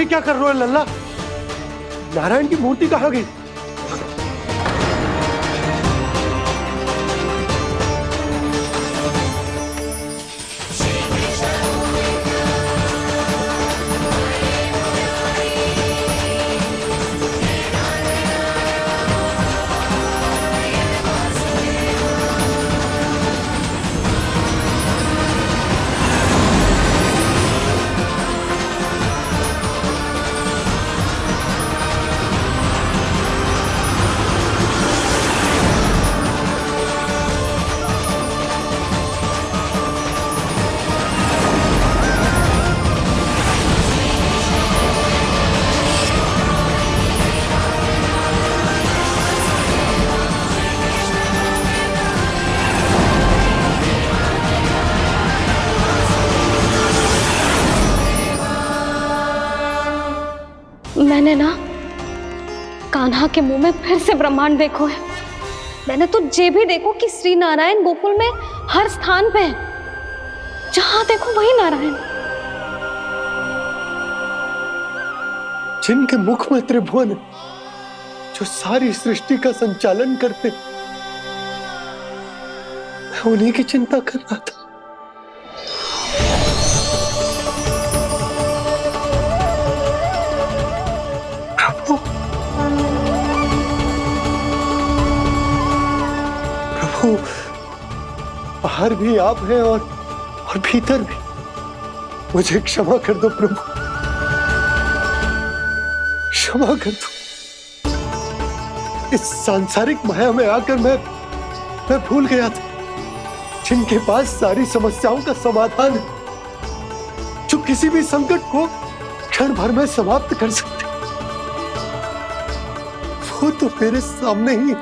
ये क्या कर रहे हो लल्ला? नारायण की मूर्ति कहाँ गई? मैंने ना कान्हा के मुंह में फिर से ब्रह्मांड देखो है। मैंने तो ये भी देखो कि श्री नारायण गोकुल में हर स्थान पे है, जहां देखो वही नारायण। जिनके मुख में त्रिभुवन है, जो सारी सृष्टि का संचालन करते, मैं उन्हीं की चिंता कर रहा था। प्रभु, प्रभु, बाहर भी आप हैं और भीतर भी। मुझे क्षमा कर दो प्रभु, क्षमा कर दो। इस सांसारिक माया में आकर मैं भूल गया था, जिनके पास सारी समस्याओं का समाधान है, जो किसी भी संकट को क्षण भर में समाप्त कर सकते, वो तो मेरे सामने ही।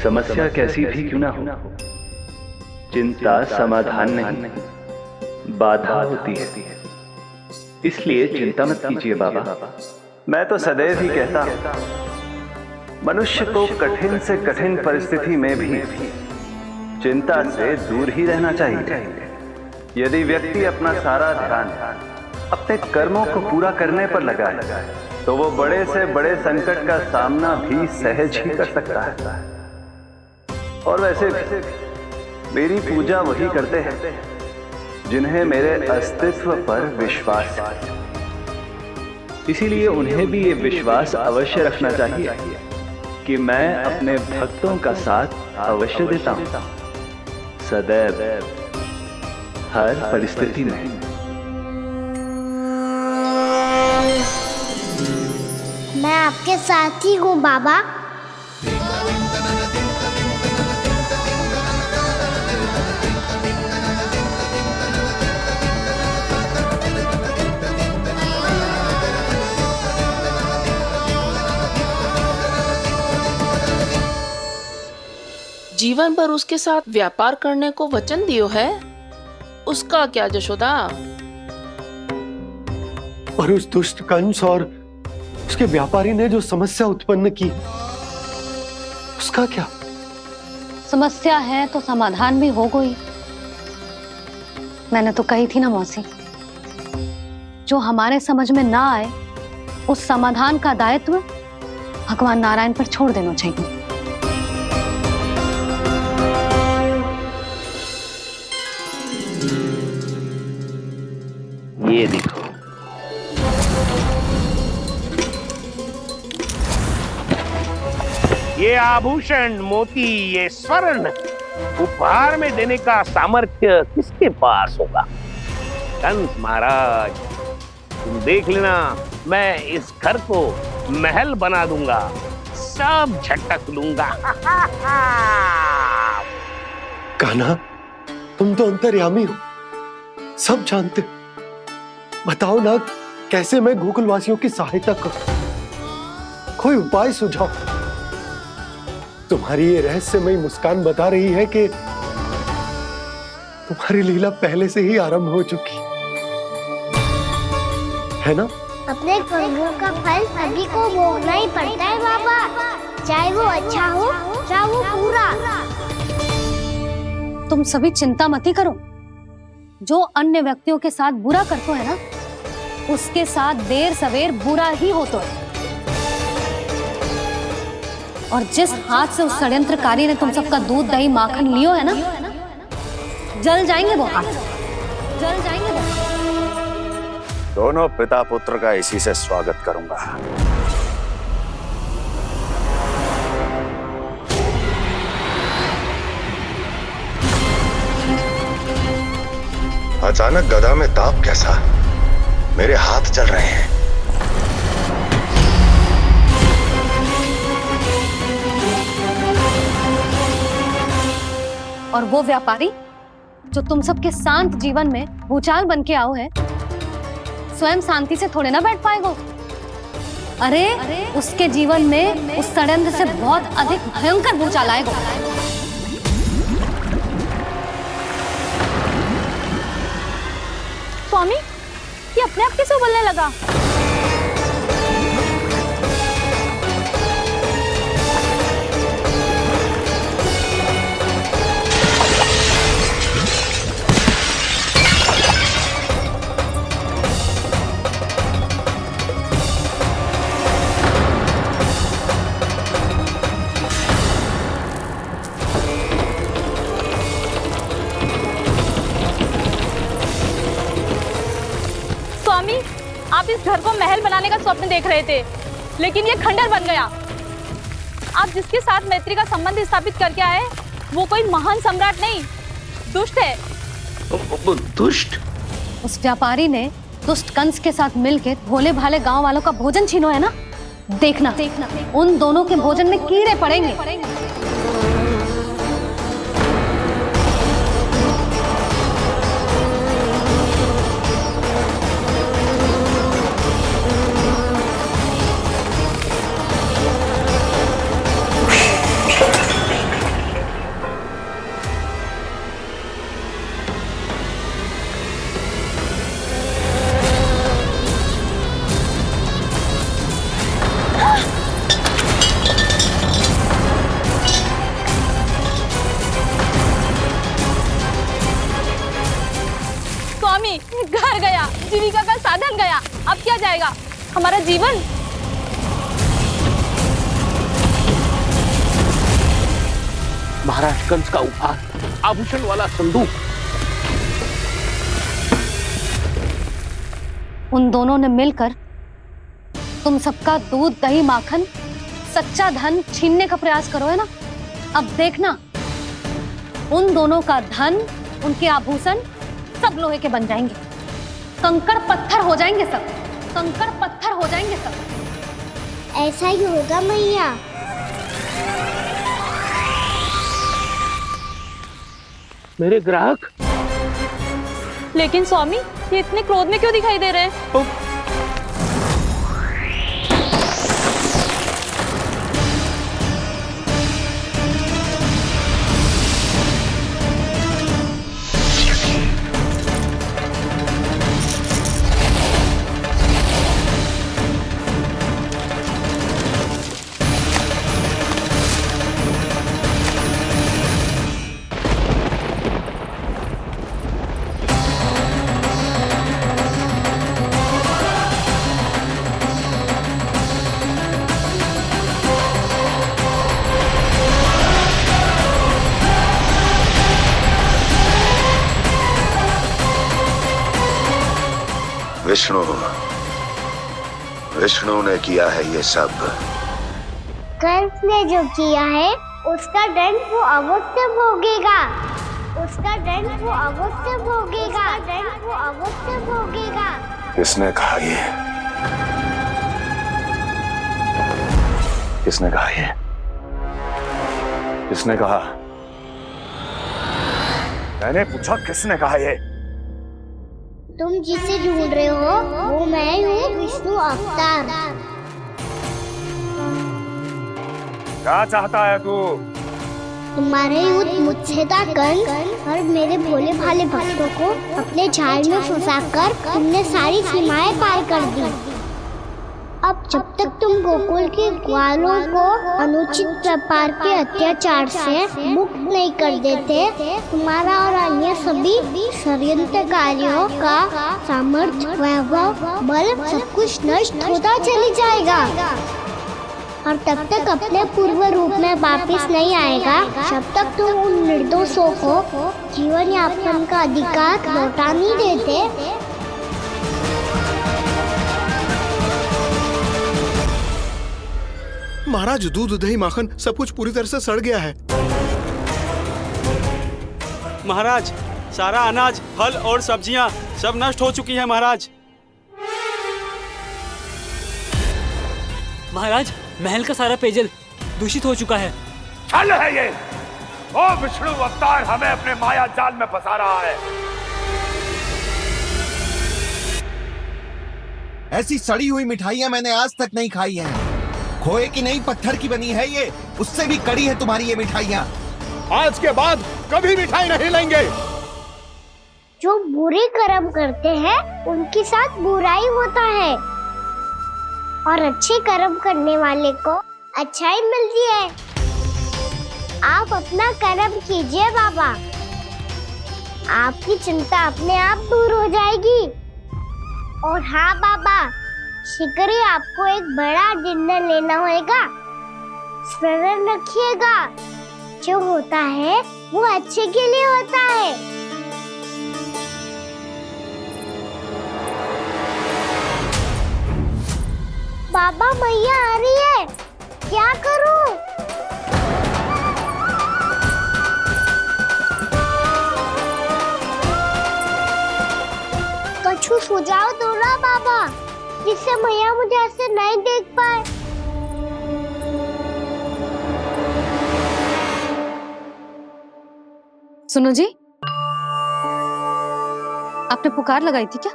समस्या कैसी भी क्यों ना हो, चिंता समाधान नहीं, बाधा होती है। इसलिए चिंता मत कीजिए बाबा। मैं तो सदैव ही कहता हूं, मनुष्य को कठिन से कठिन परिस्थिति में भी चिंता से दूर ही रहना चाहिए। यदि व्यक्ति अपना सारा ध्यान अपने कर्मों को पूरा करने पर लगाए, तो वो बड़े से बड़े संकट का सामना भी सहज ही कर सकता है। और वैसे भी मेरी पूजा वही करते हैं जिन्हें मेरे अस्तित्व पर विश्वास है। इसीलिए उन्हें भी ये विश्वास अवश्य रखना चाहिए कि मैं अपने भक्तों का साथ अवश्य देता हूं, सदैव, हर परिस्थिति में। मैं आपके साथ ही हूँ बाबा। जीवन भर उसके साथ व्यापार करने को वचन दियो है, उसका क्या जशोदा? और उस दुष्ट कंस और उसके व्यापारी ने जो समस्या उत्पन्न की, उसका क्या? समस्या है तो समाधान भी हो गई। मैंने तो कही थी ना मौसी, जो हमारे समझ में ना आए उस समाधान का दायित्व भगवान नारायण पर छोड़ देना चाहिए। ये देखो, ये आभूषण, मोती, ये स्वर्ण उपहार में देने का सामर्थ्य किसके पास होगा? कंस महाराज, तुम देख लेना, मैं इस घर को महल बना दूंगा, सब झटक लूंगा। कान्हा, तुम तो अंतर्यामी हो, सब जानते हो। बताओ ना, कैसे मैं गोकुलवासियों की सहायता करूं? कोई उपाय सुझाओ। तुम्हारी ये रहस्यमयी मुस्कान बता रही है कि तुम्हारी लीला पहले से ही आरंभ हो चुकी है ना? अपने कर्मों का फल सभी को भोगना ही पड़ता है बाबा, चाहे वो अच्छा हो चाहे वो बुरा। तुम सभी चिंता मत ही करो। जो अन्य व्यक्तियों के साथ बुरा करते है ना, उसके साथ देर सवेर बुरा ही होता है। और जिस हाथ से उस षड्यंत्रकारी ने तुम सबका दूध दही माखन लियो है ना, जल जाएंगे वो हाथ, जल जाएंगे वो। दोनों पिता पुत्र का इसी से स्वागत करूंगा। अचानक गदा में ताप कैसा? मेरे हाथ जल रहे हैं। और वो व्यापारी जो तुम सबके शांत जीवन में भूचाल बन के आओ है, स्वयं शांति से थोड़े ना बैठ पाएगा। अरे उसके जीवन में उस षड्यंत्र से बहुत अधिक भयंकर भूचाल आएगा। स्वामी, ये अपने आप कैसे उबलने लगा? स्वामी, आप इस घर को महल बनाने का स्वप्न देख रहे थे, लेकिन ये खंडर बन गया। आप जिसके साथ मैत्री का संबंध स्थापित करके आए, वो कोई महान सम्राट नहीं, दुष्ट है। दुष्ट? उस व्यापारी ने दुष्ट कंस के साथ मिलकर भोले भाले गांव वालों का भोजन छीनो है ना। देखना उन दोनों के भोजन में कीड़े पड़ेंगे। घर गया, जीविका का साधन गया, अब क्या जाएगा हमारा जीवन? महाराज कंस का उपहार, आभूषण वाला संदूक। उन दोनों ने मिलकर तुम सबका दूध दही माखन सच्चा धन छीनने का प्रयास करो है ना। अब देखना उन दोनों का धन, उनके आभूषण सब लोहे के बन जाएंगे, कंकड़ पत्थर हो जाएंगे सब, कंकड़ पत्थर हो जाएंगे सब। ऐसा ही होगा मैया। मेरे ग्राहक? लेकिन स्वामी, ये इतने क्रोध में क्यों दिखाई दे रहे हैं? विष्णु ने किया है ये सब। कंस ने जो किया है उसका दंड वो अवश्य भोगेगा, उसका दंड वो अवश्य भोगेगा, दंड वो अवश्य भोगेगा। किसने कहा ये? किसने कहा ये? किसने कहा? मैंने पूछा किसने कहा ये? तुम जिसे ढूंढ रहे हो वो मैं हूँ, विष्णु अवतार। क्या चाहता है तू? तुम्हारे युद्ध मुझसे था कंस, और मेरे भोले भाले भक्तों को अपने जाल में फंसाकर तुमने सारी सीमाएं पार कर दी। अब जब तक तुम गोकुल के ग्वालों को अनुचित प्रकार के अत्याचार से मुक्त नहीं कर देते, तुम्हारा और अन्य सभी षड्यंत्रकारियों का सामर्थ्य, वैभव, बल सब कुछ नष्ट होता चली जाएगा और तब तक अपने पूर्व रूप में वापस नहीं आएगा जब तक तुम उन निर्दोषों को जीवन यापन का अधिकार लौटा नहीं देते। महाराज, दूध, दही, माखन सब कुछ पूरी तरह से सड़ गया है। महाराज, सारा अनाज, फल और सब्जियां सब नष्ट हो चुकी है महाराज। महाराज, महल का सारा पेयजल दूषित हो चुका है। छल है ये। ओ विष्णु अवतार हमें अपने माया जाल में फंसा रहा है। ऐसी सड़ी हुई मिठाइयां मैंने आज तक नहीं खाई हैं। खोए की नहीं, पत्थर की बनी है ये, उससे भी कड़ी है तुम्हारी ये मिठाइयां। आज के बाद कभी मिठाई नहीं लेंगे। जो बुरे कर्म करते हैं उनके साथ बुराई होता है और अच्छे कर्म करने वाले को अच्छाई मिलती है। आप अपना कर्म कीजिए बाबा, आपकी चिंता अपने आप दूर हो जाएगी। और हाँ बाबा, शीघ्र ही आपको एक बड़ा डिनर लेना होगा। स्मरण रखिएगा, जो होता है वो अच्छे के लिए होता है। बाबा, मैया आ रही है, क्या करूं? कछु सुझाव दो ना बाबा, जिससे मैया मुझे ऐसे नहीं देख पाए। सुनो जी, आपने पुकार लगाई थी क्या?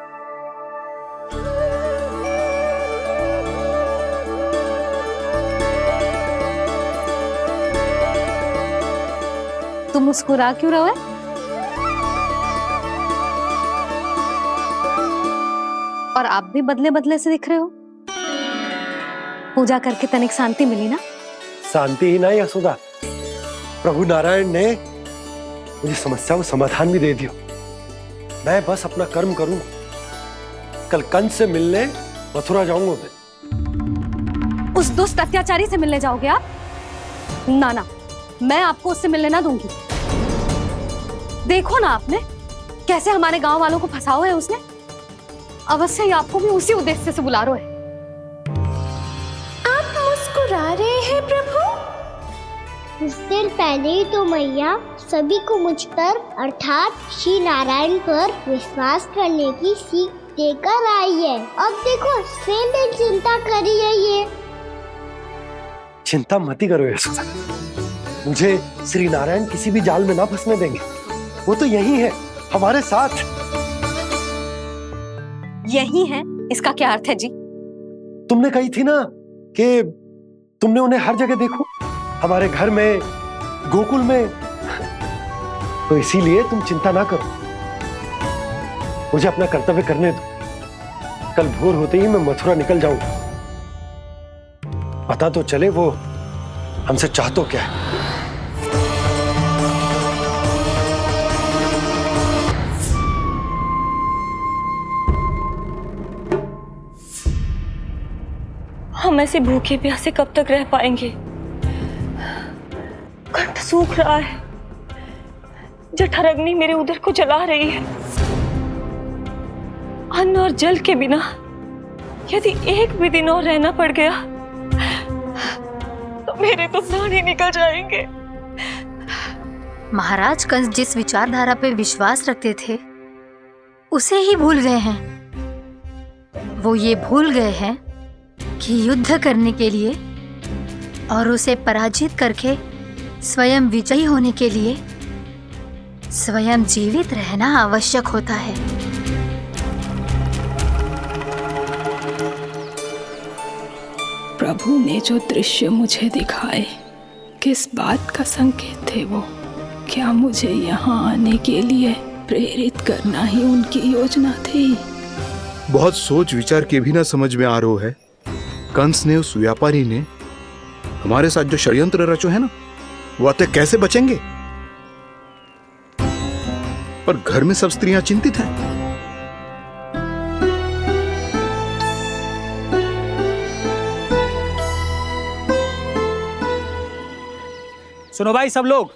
तुम मुस्कुरा क्यों रहे हो? और आप भी बदले बदले से दिख रहे हो। पूजा करके तनिक शांति मिली ना? शांति ही नहीं यशोदा, प्रभु नारायण ने मुझे समस्या को समाधान भी दे दिया। मैं बस अपना कर्म करूं। कल कंस से मिलने मथुरा जाऊंगा मैं। उस दुष्ट अत्याचारी से मिलने जाओगे आप? ना ना, मैं आपको उससे मिलने ना दूंगी। देखो ना आपने कैसे हमारे गांव वालों को फंसा हुआ है उसने। अवश्य ही आपको भी उसी उद्देश्य से बुला रहा है। आप मुस्कुरा रहे हैं प्रभु? कुछ देर पहले ही तो मैया सभी को मुझ पर अर्थात श्री नारायण पर विश्वास करने की सीख देकर आई है। अब देखो स्वयं भी चिंता करी है ये। चिंता मत करो यशोदा, मुझे श्री नारायण किसी भी जाल में ना फंसने देंगे। वो तो यही है हमारे साथ। यही है, इसका क्या अर्थ है जी? तुमने कही थी ना कि तुमने उन्हें हर जगह देखो, हमारे घर में, गोकुल में। तो इसीलिए तुम चिंता ना करो, मुझे अपना कर्तव्य करने दो। कल भोर होते ही मैं मथुरा निकल जाऊंगा। पता तो चले वो हमसे चाहतो क्या है। हम ऐसे भूखे प्यासे कब तक रह पाएंगे? कंठ सूख रहा है, जठराग्नि मेरे उदर को जला रही है। अन्न और जल के बिना यदि एक भी दिन और रहना पड़ गया तो मेरे तो प्राण ही निकल जाएंगे। महाराज, कंस जिस विचारधारा पे विश्वास रखते थे उसे ही भूल गए हैं। वो ये भूल गए हैं कि युद्ध करने के लिए और उसे पराजित करके स्वयं विजयी होने के लिए स्वयं जीवित रहना आवश्यक होता है। प्रभु ने जो दृश्य मुझे दिखाए, किस बात का संकेत थे वो? क्या मुझे यहाँ आने के लिए प्रेरित करना ही उनकी योजना थी? बहुत सोच विचार के भी ना समझ में आ रहा है कंस ने, उस व्यापारी ने हमारे साथ जो षड्यंत्र रचो है ना, वो आते कैसे बचेंगे? पर घर में सब स्त्रियां चिंतित हैं। सुनो भाई सब लोग,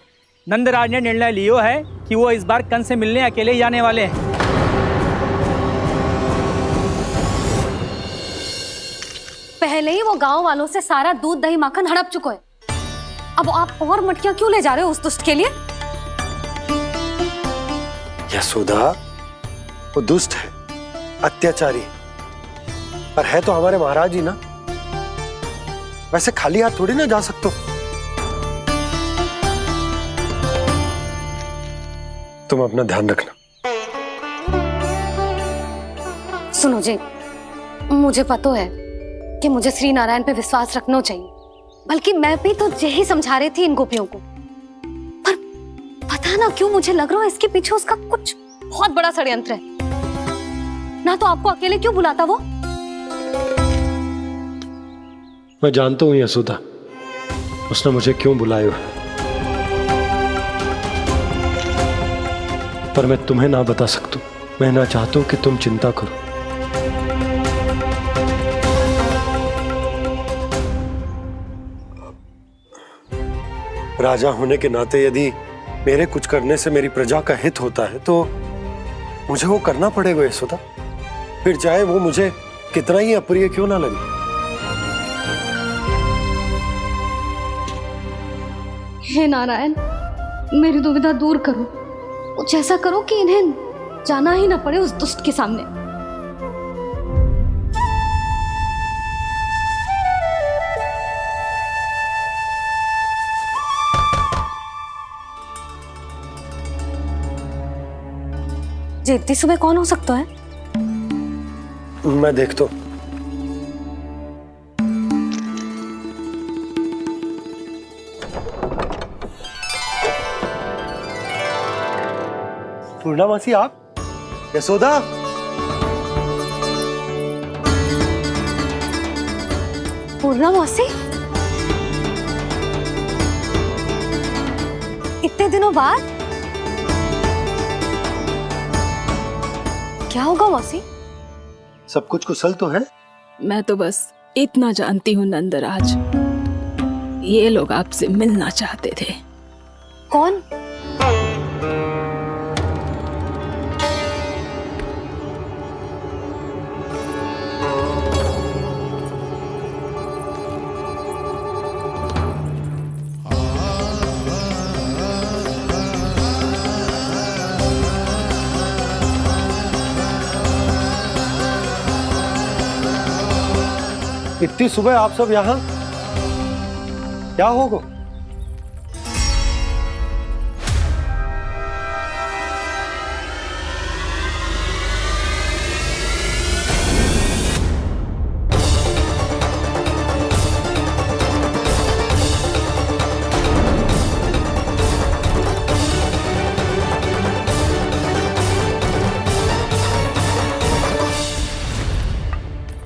नंदराज ने निर्णय लियो है कि वो इस बार कंस से मिलने अकेले ही जाने वाले हैं। पहले ही वो गांव वालों से सारा दूध दही माखन हड़प चुका है, अब आप और मटकियां क्यों ले जा रहे हो उस दुष्ट के लिए? यशोदा, वो दुष्ट है, अत्याचारी, पर है तो हमारे महाराज ही ना। वैसे खाली हाथ थोड़ी ना जा सकते हो। तुम अपना ध्यान रखना। सुनो जी, मुझे पता है कि मुझे श्री नारायण पे विश्वास रखना चाहिए, बल्कि मैं भी तो यही समझा रही थी इन गोपियों को, पर पता ना क्यों मुझे लग रहा है इसके पीछे उसका कुछ बहुत बड़ा षड्यंत्र है। ना तो आपको अकेले क्यों बुलाता वो? मैं जानता हूं यशोदा, उसने मुझे क्यों बुलाया है, पर मैं तुम्हें ना बता सकता। मैं ना चाहता हूं कि तुम चिंता करो। राजा होने के नाते यदि मेरे कुछ करने से मेरी प्रजा का हित होता है तो मुझे वो करना पड़ेगा यशोदा, फिर चाहे वो मुझे कितना ही अप्रिय क्यों ना लगे। हे नारायण, मेरी दुविधा दूर करो, कुछ ऐसा करो कि इन्हें जाना ही ना पड़े उस दुष्ट के सामने। जी इतनी सुबह कौन हो सकता है? मैं देखता हूं। पूर्णामासी, आप? यशोदा, पूर्णामासी, इतने दिनों बाद? क्या होगा मौसी? सब कुछ कुशल तो है? मैं तो बस इतना जानती हूँ नंदराज, ये लोग आपसे मिलना चाहते थे। कौन? इतनी सुबह आप सब यहाँ? क्या होगा?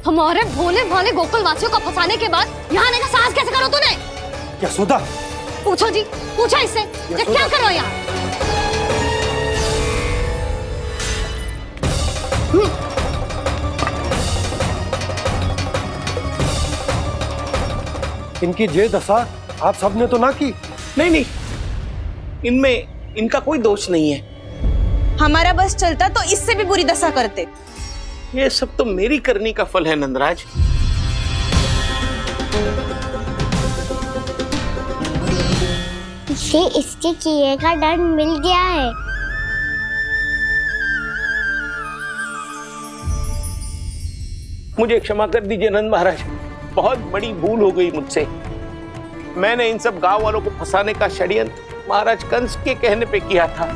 हमारे भोले भाले गोकुल वासियों को फंसाने के बाद यहाँ आने का साहस कैसे करो तूने? यशोदा, पूछो जी, पूछो इससे, ये क्या करो यहाँ? इनकी ये दशा आप सबने तो ना की? नहीं नहीं, इनमें इनका कोई दोष नहीं है। हमारा बस चलता तो इससे भी बुरी दशा करते। ये सब तो मेरी करनी का फल है नंदराज। इसे इसके किए का दंड मिल गया है। मुझे क्षमा कर दीजिए नंद महाराज, बहुत बड़ी भूल हो गई मुझसे। मैंने इन सब गांव वालों को फंसाने का षड्यंत्र महाराज कंस के कहने पे किया था।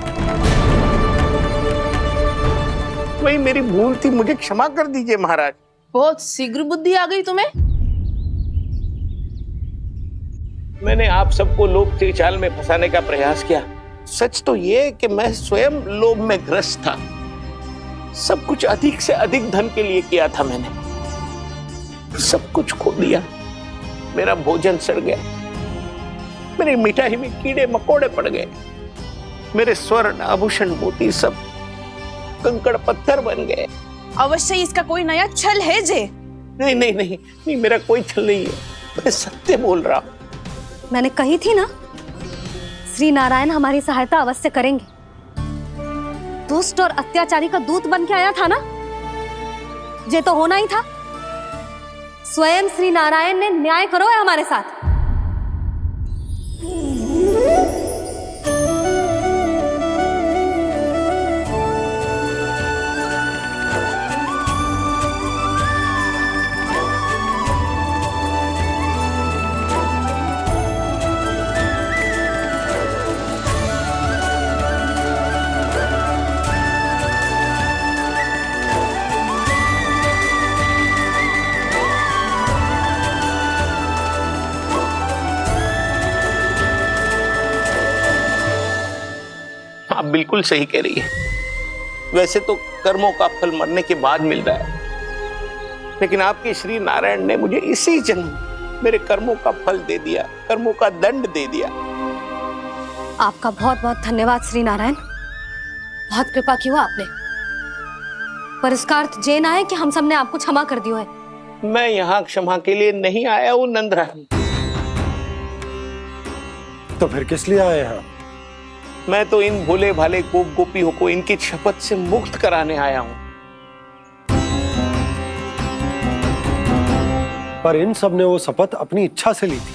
वही मेरी भूल थी, मुझे क्षमा कर दीजिए महाराज। बहुत शीघ्र बुद्धि आ गई तुम्हें। मैंने आप सबको लोभ के चाल में फंसाने का प्रयास किया। सच तो ये कि मैं स्वयं लोभ में ग्रस्त था। सब कुछ अधिक से अधिक धन के लिए किया था मैंने। सब कुछ खो दिया। मेरा भोजन सड़ गया, मेरी मिठाई में कीड़े मकोड़े पड़ गए, मेरे स्वर्ण आभूषण मोती सब कंकड़ पत्थर बन गए। अवश्य इसका कोई नया छल है जे। नहीं नहीं नहीं नहीं, मेरा कोई छल नहीं है, मैं सत्य बोल रहा हूं। मैंने कही थी ना, श्री नारायण हमारी सहायता अवश्य करेंगे। दुष्ट और अत्याचारी का दूत बन के आया था ना, ये तो होना ही था। स्वयं श्री नारायण ने न्याय करो है हमारे साथ। आप बिल्कुल सही कह रही है। वैसे तो कर्मों का फल मरने के बाद मिल रहा है, लेकिन आपके श्री नारायण ने मुझे इसी जन्म मेरे कर्मों का फल दे दिया, कर्मों का दंड दे दिया। आपका बहुत बहुत धन्यवाद श्री नारायण, बहुत कृपा की हो आपने। पर इसका अर्थ ये ना है कि हम सबने आपको क्षमा कर दियो है। मैं यहाँ क्षमा के लिए नहीं आया हूँ नंदरानी। तो फिर किस लिए आए हैं? मैं तो इन भोले भाले गोप गोपियों को इनकी शपथ से मुक्त कराने आया हूं। पर इन सब ने वो शपथ अपनी इच्छा से ली थी,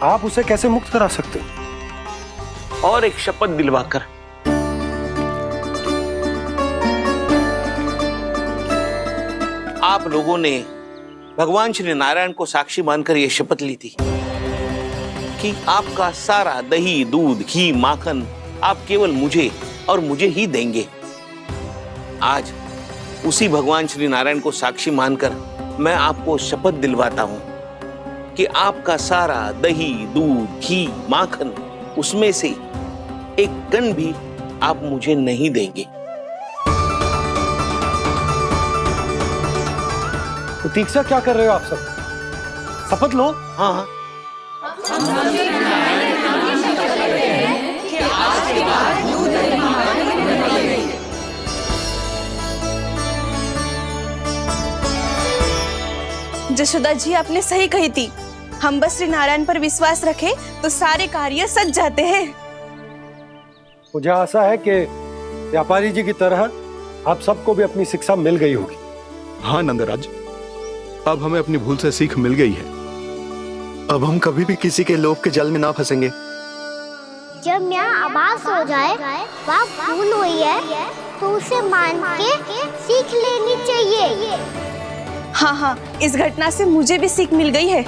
आप उसे कैसे मुक्त करा सकते? और एक शपथ दिलवाकर। आप लोगों ने भगवान श्री नारायण को साक्षी मानकर यह शपथ ली थी कि आपका सारा दही, दूध, घी, माखन आप केवल मुझे और मुझे ही देंगे। आज उसी भगवान श्री नारायण को साक्षी मानकर मैं आपको शपथ दिलवाता हूं कि आपका सारा दही, दूध, घी, माखन उसमें से एक कण भी आप मुझे नहीं देंगे। प्रतीक्षा क्या कर रहे हो आप सब? शपथ लो। हाँ हाँ, जशोदा जी आपने सही कही थी, हम बस श्री नारायण पर विश्वास रखें तो सारे कार्य सज जाते हैं। मुझे आशा है कि व्यापारी जी की तरह आप सबको भी अपनी शिक्षा मिल गई होगी। हाँ नंदराज, अब हमें अपनी भूल से सीख मिल गई है। अब हम कभी भी किसी के लोभ के जल में ना फंसेंगे। जब यहाँ आभास हो जाए वहाँ भूल हुई है तो उसे मान के सीख लेनी चाहिए। हाँ हाँ, इस घटना से मुझे भी सीख मिल गई है।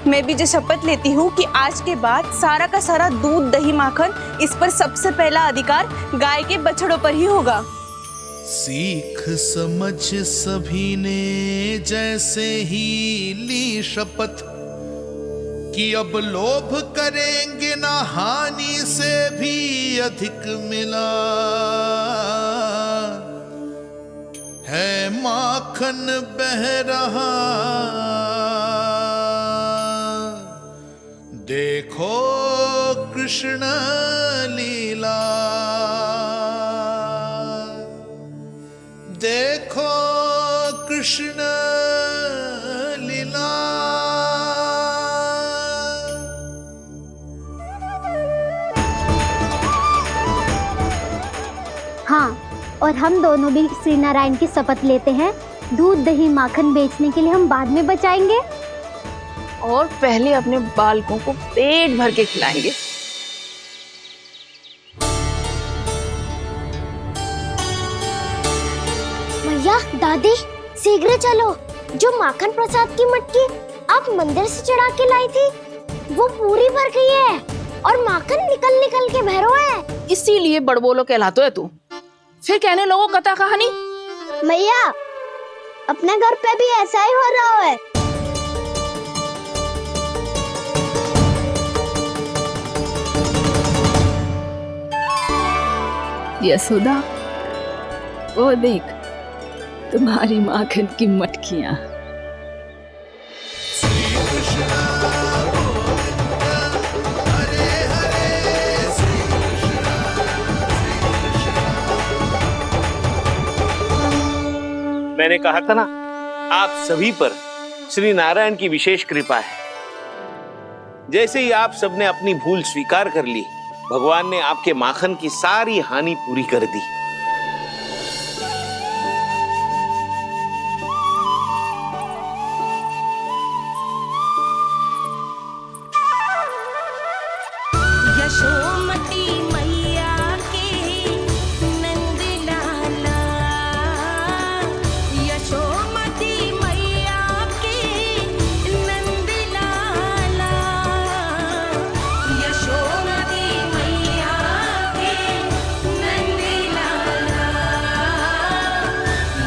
मैं भी जो शपथ लेती हूँ कि आज के बाद सारा का सारा दूध, दही, माखन इस पर सबसे पहला अधिकार गाय के बछड़ों पर ही होगा। सीख समझ सभी ने जैसे ही ली शपथ कि अब लोभ करेंगे ना हानि से भी अधिक मिला है, माखन बह रहा देखो कृष्ण लीला, देखो कृष्ण लीला। हाँ, और हम दोनों भी श्री नारायण की शपथ लेते हैं, दूध, दही, माखन बेचने के लिए हम बाद में बचाएंगे और पहले अपने बालकों को पेट भर के खिलाएंगे। भैया, दादी, शीघ्र चलो। जो माखन प्रसाद की मटकी आप मंदिर से चढ़ा के लाई थी वो पूरी भर गई है और माखन निकल निकल के भरो है। इसीलिए बड़बोलो कहलाते है तू। फिर कहने लोगों कथा कहानी। भैया, अपने घर पे भी ऐसा ही हो रहा है। यशोदा, वो देख तुम्हारी माखन की मटकियां। मैंने कहा था ना, आप सभी पर श्री नारायण की विशेष कृपा है। जैसे ही आप सबने अपनी भूल स्वीकार कर ली, भगवान ने आपके माखन की सारी हानि पूरी कर दी। यशोमती मैया के नंद लाला, यशोमती मैया के नंद लाला, यशोमती मैया के नंद लाला,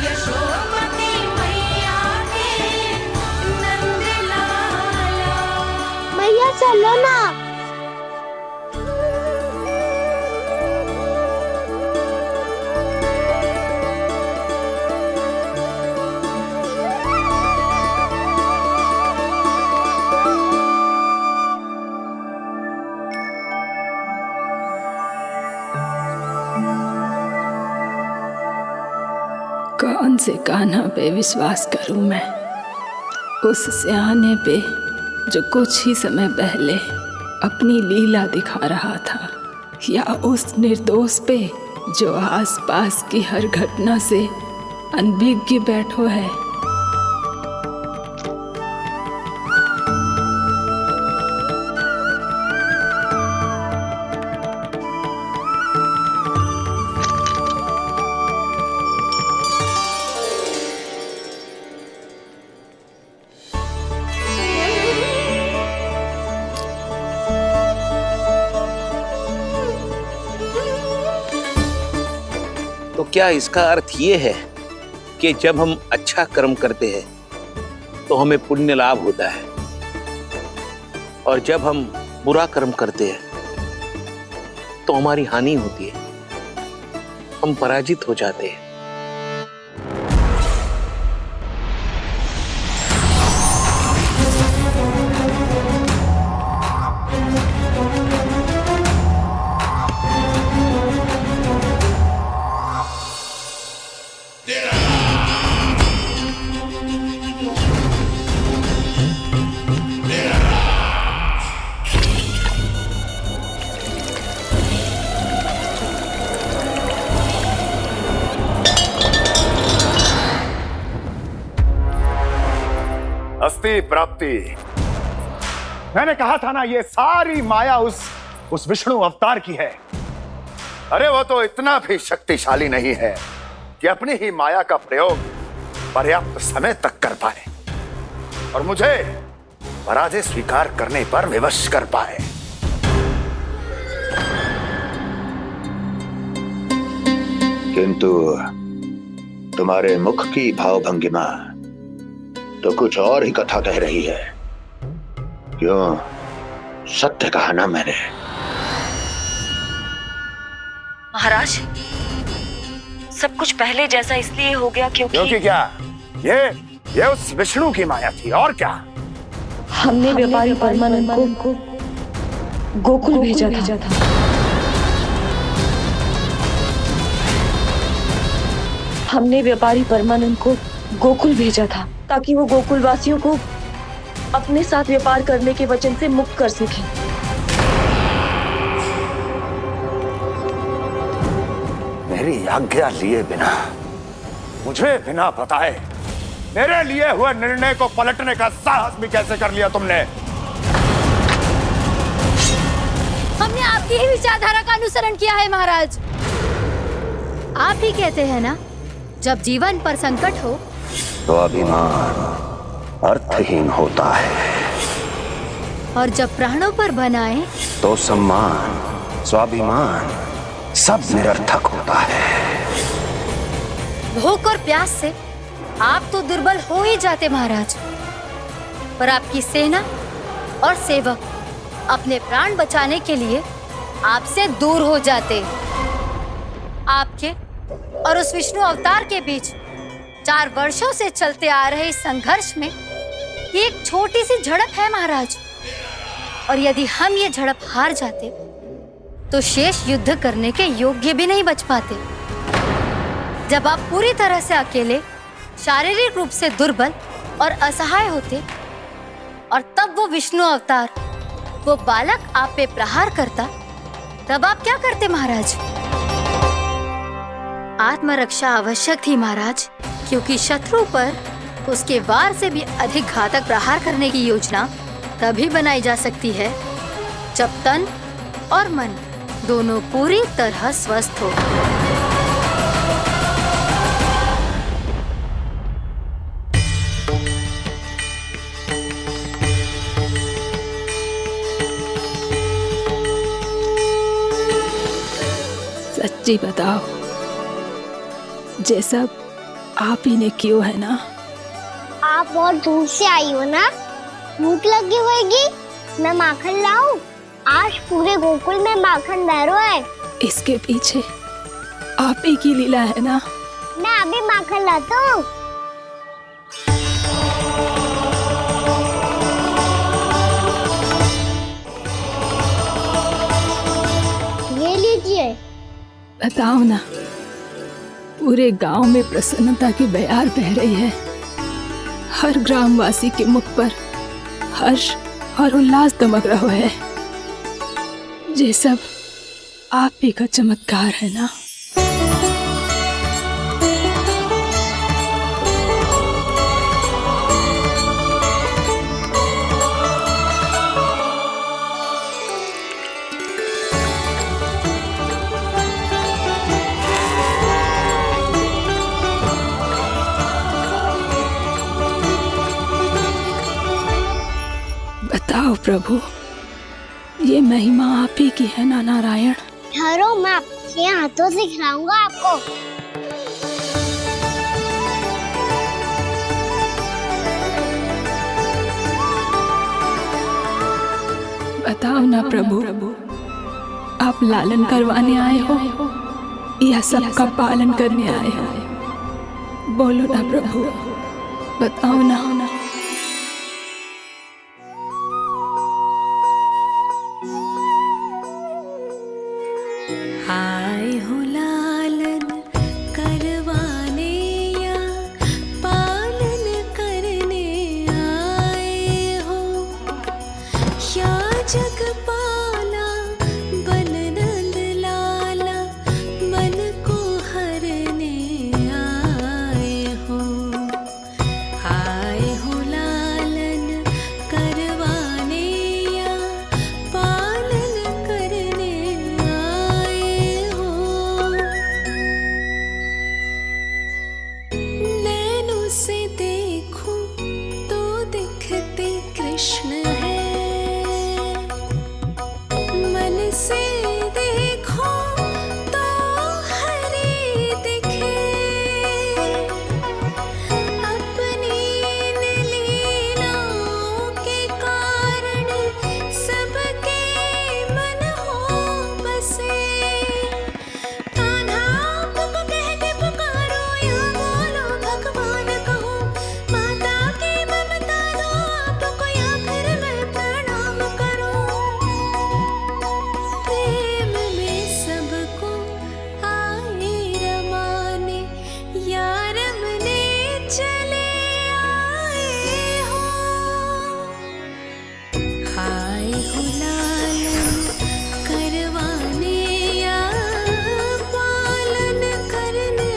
यशोमती मैया के नंद लाला। मैया चलो ना। कौन से कान्हा पे विश्वास करूं मैं, उस सियाने पे जो कुछ ही समय पहले अपनी लीला दिखा रहा था, या उस निर्दोष पे जो आसपास की हर घटना से अनभिज्ञ बैठो है। तो क्या इसका अर्थ ये है कि जब हम अच्छा कर्म करते हैं तो हमें पुण्य लाभ होता है, और जब हम बुरा कर्म करते हैं तो हमारी हानि होती है, हम पराजित हो जाते हैं। अस्ति प्राप्ति। मैंने कहा था ना, ये सारी माया उस विष्णु अवतार की है। अरे वो तो इतना भी शक्तिशाली नहीं है कि अपनी ही माया का प्रयोग पर्याप्त समय तक कर पाए और मुझे पराजय स्वीकार करने पर विवश कर पाए। किंतु तुम्हारे मुख की भावभंगिमा तो कुछ और ही कथा कह रही है। क्यों? सत्य कहा ना मैंने। महाराज, सब कुछ पहले जैसा इसलिए हो गया क्योंकि क्या? ये उस विष्णु की माया थी, और क्या? हमने व्यापारी परमानंद को गोकुल भेजा था। हमने व्यापारी परमानंद को गोकुल भेजा था ताकि वो गोकुल वासियों को अपने साथ व्यापार करने के वचन से मुक्त कर सके। मेरी आज्ञा लिए बिना, मुझे बिना बताए मेरे लिए हुए निर्णय को पलटने का साहस भी कैसे कर लिया तुमने? हमने आपकी ही विचारधारा का अनुसरण किया है महाराज। आप ही कहते हैं ना, जब जीवन पर संकट हो तो अभिमान अर्थहीन होता है, और जब प्राणों पर बनाए तो सम्मान स्वाभिमान सब निरर्थक होता है। भूख और प्यास से आप तो दुर्बल हो ही जाते महाराज, पर आपकी सेना और सेवक अपने प्राण बचाने के लिए आपसे दूर हो जाते। आपके और उस विष्णु अवतार के बीच 4 वर्षों से चलते आ रहे इस संघर्ष में ये एक छोटी सी झड़प है महाराज, और यदि हम ये झड़प हार जाते तो शेष युद्ध करने के योग्य भी नहीं बच पाते। जब आप पूरी तरह से अकेले शारीरिक रूप से दुर्बल और असहाय होते और तब वो विष्णु अवतार, वो बालक आप पे प्रहार करता, तब आप क्या करते महाराज? आत्मरक्षा आवश्यक थी महाराज, क्योंकि शत्रु पर उसके वार से भी अधिक घातक प्रहार करने की योजना तभी बनाई जा सकती है जब तन और मन दोनों पूरी तरह स्वस्थ हो। सच्ची बताओ, ये सब आप ही ने क्यों है ना? आप और दूर से आई हो ना, भूख लगी होगी। मैं माखन लाऊं? आज पूरे गोकुल में माखन बह रहा है। इसके पीछे आप ही की लीला है ना? मैं अभी माखन लाता हूँ। ये लीजिए। बताओ ना, पूरे गांव में प्रसन्नता की बयार बह रही है। हर ग्रामवासी के मुख पर हर्ष और उल्लास दमक रहा है। ये सब आप ही का चमत्कार है ना? बताओ प्रभु, ये महिमा आप ही की है ना नारायण? ठहरो, मैं आपके हाथों से खिलाऊंगा आपको। बताओ ना प्रभु, आप लालन करवाने आए हो या सबका पालन करने आए हो? बोलो ना प्रभु, बताओ ना। आए हो लालन करवाने या पालन करने आए हो, या जगपाला बन नंद लाला मन को हरने आए हो। आए हो लालन करवाने या पालन करने आए हो। नैनों से देखूं तो दिखते कृष्ण है, मन से देखो तो हरि दिखे। अपनी इन लीलाओं के कारण सबके मन हो बसे। कान्हा आपको कह के पुकारो या बोलो भगवान कहो, माता की ममता दो आपको या फिर मैं प्रणाम करूं। प्रेम में सबको आए रमाने, या रमने चले आए हो। आए हो लालन करवाने या पालन करने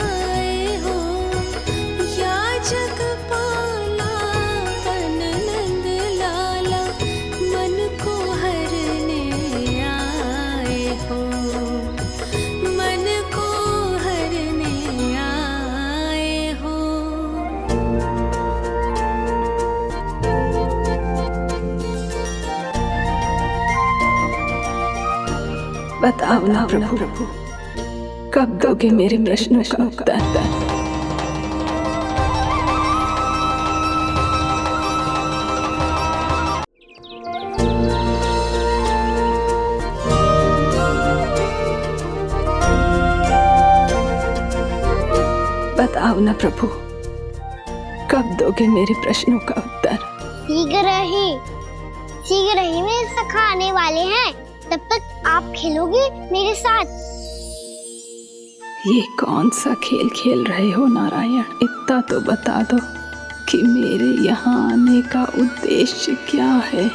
आए हो, या जगपाला बन नंद लाला मन को हरने आए हो। मन को हरने आए हो। बताओ ना प्रभु, कब दोगे मेरे प्रश्नों का उत्तर? बताओ ना प्रभु, कब दोगे मेरे प्रश्नों का उत्तर? शीघ्र ही मेरे सखा आने वाले हैं, तब तक आप खेलोगे मेरे साथ। ये कौन सा खेल खेल रहे हो नारायण? इतना तो बता दो कि मेरे यहाँ आने का उद्देश्य क्या है?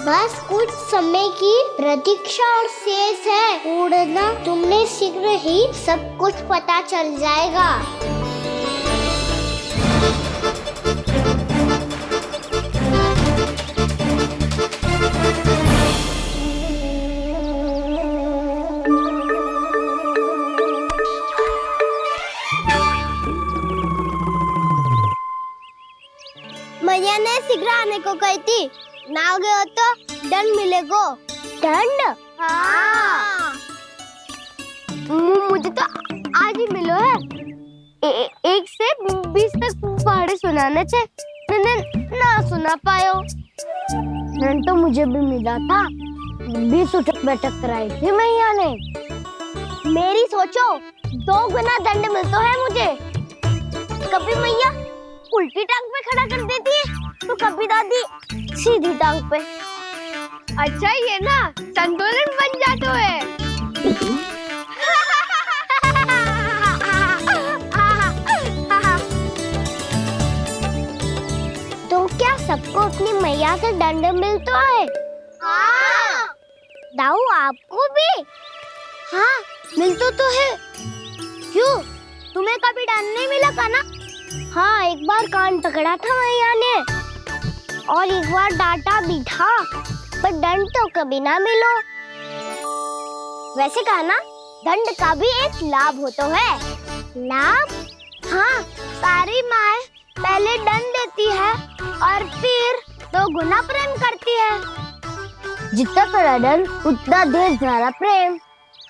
बस कुछ समय की प्रतीक्षा और शेष है। उड़ना तुमने शीघ्र ही सब कुछ पता चल जाएगा। मैया ने शीघ्र आने को कही थी, ना आ गए हो तो दंड मिलेगा। दंड? हाँ। मुझे तो आज ही मिलो है। 1 से 20 तक पहाड़े सुनाने थे, मैंने ना सुना पायो। दंड तो मुझे भी मिला था, 20 उठक बैठक कराई थी मैया ने। मेरी सोचो 2 गुना दंड मिलता है मुझे। कभी मैया उल्टी टांग पे खड़ा कर देती है तो कभी दादी सीधी टांग पे। अच्छा ये ना संतुलन बन जाता है। तो क्या सबको अपनी मैया से दंड मिलता है? हाँ। दाऊ आपको भी? हाँ मिलता तो है। क्यों, तुम्हें कभी दंड नहीं मिला का ना? हाँ, एक बार कान पकड़ा था मैया ने और एक बार डांटा भी था, पर दंड तो कभी ना मिलो। वैसे कहा ना, दंड का भी एक लाभ होता है। लाभ? हाँ, सारी माँ पहले दंड देती है और फिर 2 गुना प्रेम करती है। जितना बड़ा दंड उतना ढेर सारा प्रेम।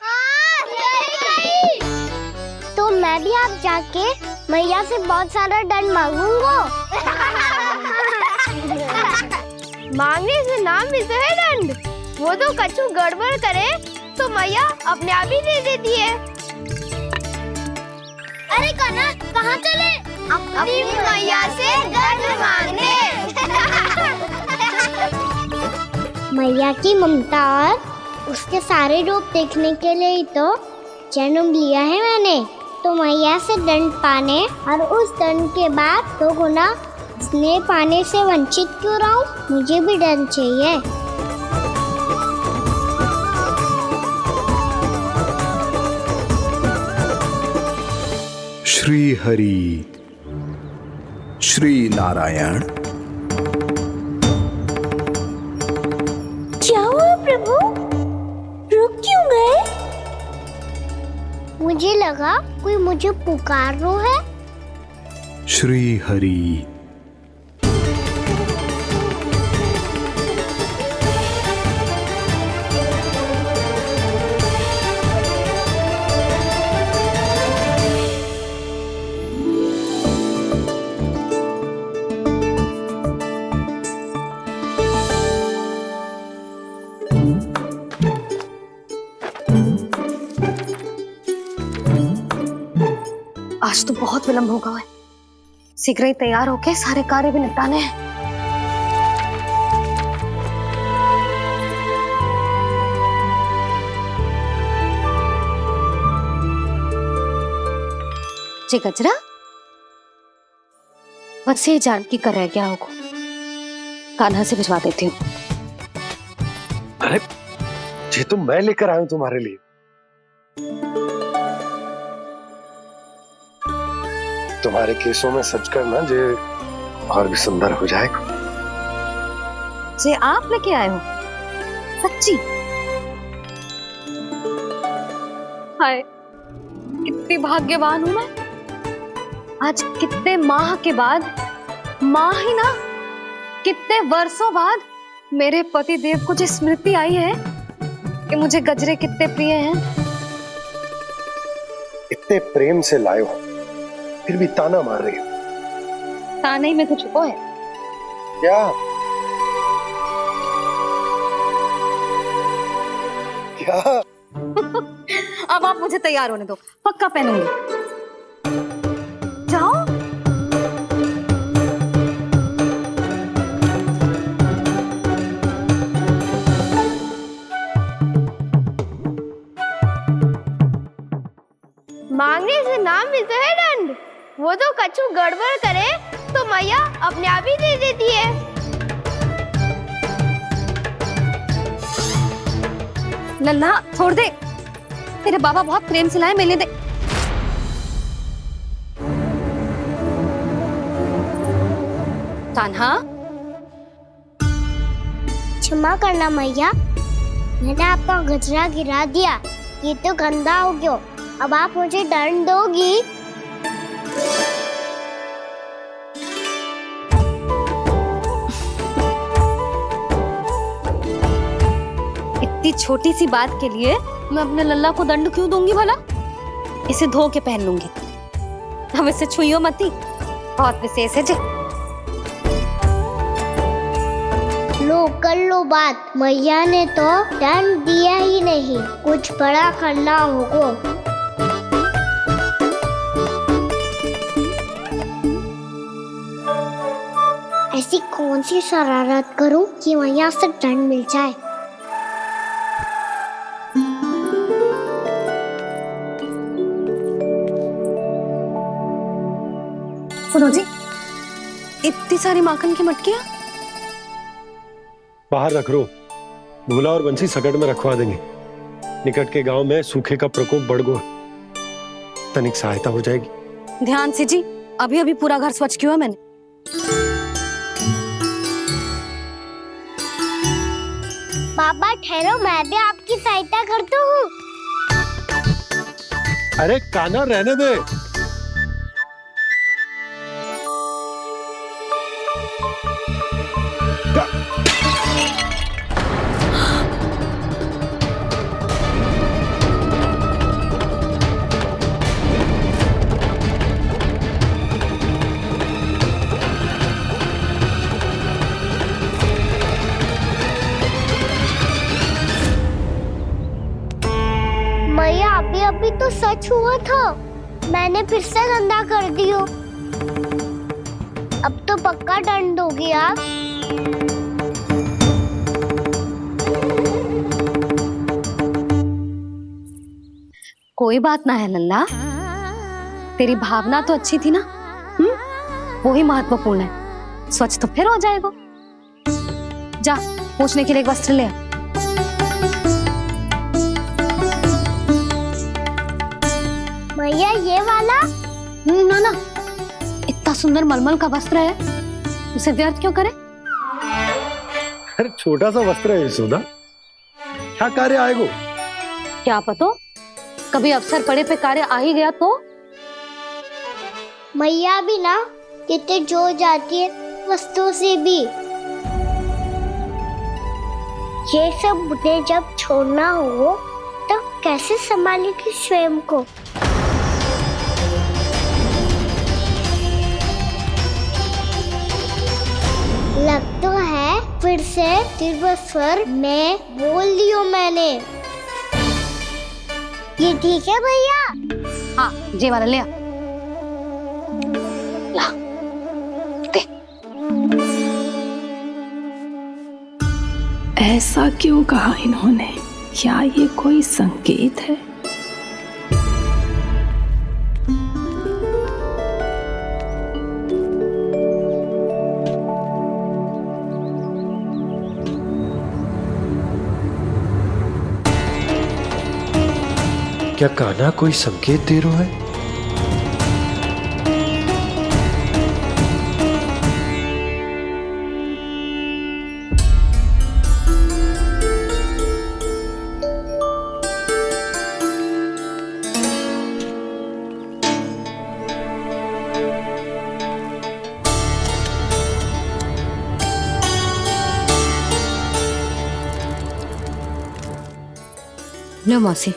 हाँ, सही कही। तो मैं भी आप जाके मैया से बहुत सारा दंड मांगूंगा। मांगने से ना मिलता है दंड, वो तो कछु गड़बड़ करे तो मैया अपने आप ही दे देती है। अरे कना, कहाँ चले? अपनी मैया से दंड मांगने। मैया की ममता और उसके सारे रूप देखने के लिए ही तो जन्म लिया है मैंने। तो मैया से दंड पाने और उस दंड के बाद 2 गुना स्नेह पाने से वंचित क्यों रहूं? मुझे भी दंड चाहिए। श्री हरि, श्री नारायण। क्या हुआ प्रभु? रुक क्यों गए? मुझे लगा कोई मुझे पुकार रहा है। श्री हरि। आज तो बहुत विलंब होगा है। शीघ्र ही तैयार होके सारे कार्य भी निपटाने हैं। जी गजरा, बस ये जानकी कर रह गया होगा, कान्हा से भिजवा देती हूँ। अरे ये तो मैं लेकर आया हूं तुम्हारे लिए। तुम्हारे केसों में सच करना जे और भी सुंदर हो जाएगा। जे आप लेके आए हो? सच्ची? हाय, कितनी भाग्यवान हूं मैं। आज कितने माह के बाद, माह ही ना, कितने वर्षों बाद मेरे पति देव को जो स्मृति आई है कि मुझे गजरे कितने प्रिय हैं। इतने प्रेम से लाए हो, फिर भी ताना मार रही हो। ताने में कुछ छुपो है क्या? क्या? अब आप मुझे तैयार होने दो, पक्का पहनूंगी। जाओ। मांगने दंड? वो तो कछु गड़बड़ करे तो मैया अपने आप ही दे देती है। लल्ला छोड़ दे, तेरे बाबा बहुत प्रेम से लाए, मिलने दे। कान्हा, क्षमा करना मैया, मैंने आपका गजरा गिरा दिया, ये तो गंदा हो गया। अब आप मुझे दंड दोगी? इतनी छोटी सी बात के लिए मैं अपने लल्ला को दंड क्यों दूंगी भला? इसे धो के पहन लूंगी। अब इसे छुइयो मती, बहुत विशेष है जी। लो कर लो बात, मैया ने तो दंड दिया ही नहीं, कुछ बड़ा करना होगा। ऐसी कौन सी शरारत करूं कि मैया से दंड मिल जाए? सुनो जी, इतनी सारी माखन की मटकियां बाहर रख रो, भूला और बंसी सकट में रखवा देंगे। निकट के गांव में सूखे का प्रकोप बढ़ गया, तनिक सहायता हो जाएगी। ध्यान से जी, अभी अभी पूरा घर स्वच्छ किया मैंने। पापा ठहरो, मैं भी आपकी सहायता करता हूँ। अरे कान्हा रहने दे। मैया अभी अभी तो सच हुआ था, मैंने फिर से गंदा कर दियो। अब तो पक्का दंड दोगी आप। कोई बात ना है लल्ला, तेरी भावना तो अच्छी थी ना, वही महत्वपूर्ण है। स्वच्छ तो फिर हो जाएगा। जा पूछने के लिए एक वस्त्र ले आ। भैया ये वाला? ना ना, इतना सुंदर मलमल का वस्त्र है, उसे व्यर्थ क्यों करे? अरे छोटा सा वस्त्र है यशोदा, क्या कार्य आएगा? क्या पता, कभी अवसर पड़े पे कार्य आ ही गया तो? मैया भी ना कितने जो जाती है वस्तुओं से भी। ये सब मुझे जब छोड़ना हो तो कैसे संभालेगी स्वयं को? लग तो है फिर से तिरस्वर में बोल दियो मैंने। ये ठीक है भैया? हाँ, ये वाला ले आ। ला, दे। ऐसा क्यों कहा इन्होंने? क्या ये कोई संकेत है? क्या कान्हा कोई संकेत दे रहा है? लो मौसी।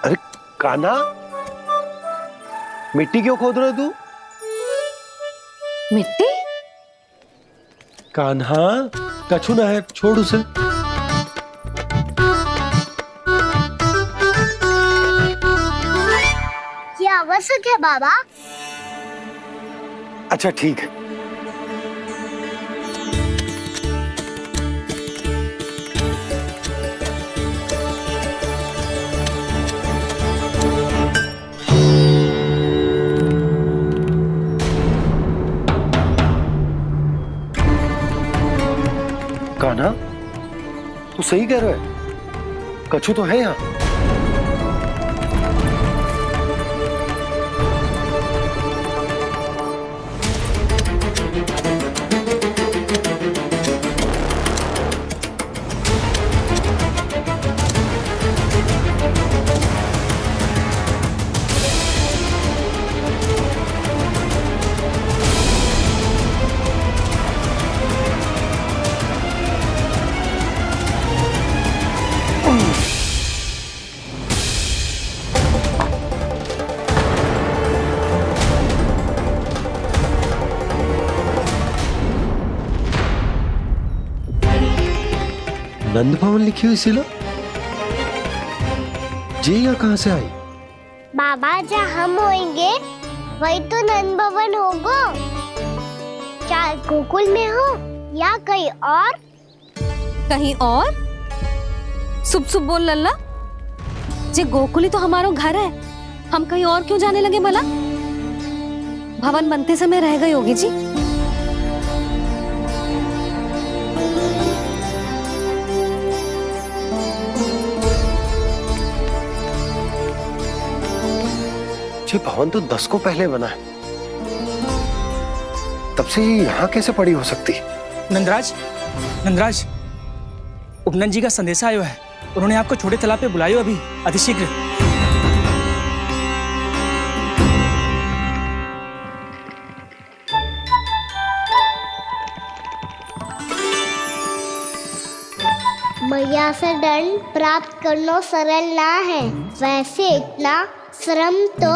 अरे कान्हा, मिट्टी क्यों खोद रहे तू? मिट्टी? कान्हा, कछु ना है, छोड़ उसे। ये आवश्यक है बाबा। अच्छा ठीक है। सही कह रहे हैं, कछु तो है यहाँ। नंद भवन लिखी हुई सिला जी यहाँ कहाँ से आई? बाबा जहाँ हम होंगे वही तो नंद भवन होगा। क्या गोकुल में हो या कहीं और? कहीं और? सुब सुब बोल लल्ला, जे गोकुल ही तो हमारा घर है, हम कहीं और क्यों जाने लगे भला? भवन बनते समय रह गई होगी जी। ये भवन तो 10 को पहले बना है, तब से ये यहाँ कैसे पड़ी हो सकती? नंदराज, नंदराज, उपनंद जी का संदेशा आयो है। उन्होंने आपको छोटे तालाब पे बुलायो अभी अतिशीघ्र। मैया से दंड प्राप्त करना सरल ना है, वैसे इतना श्रम तो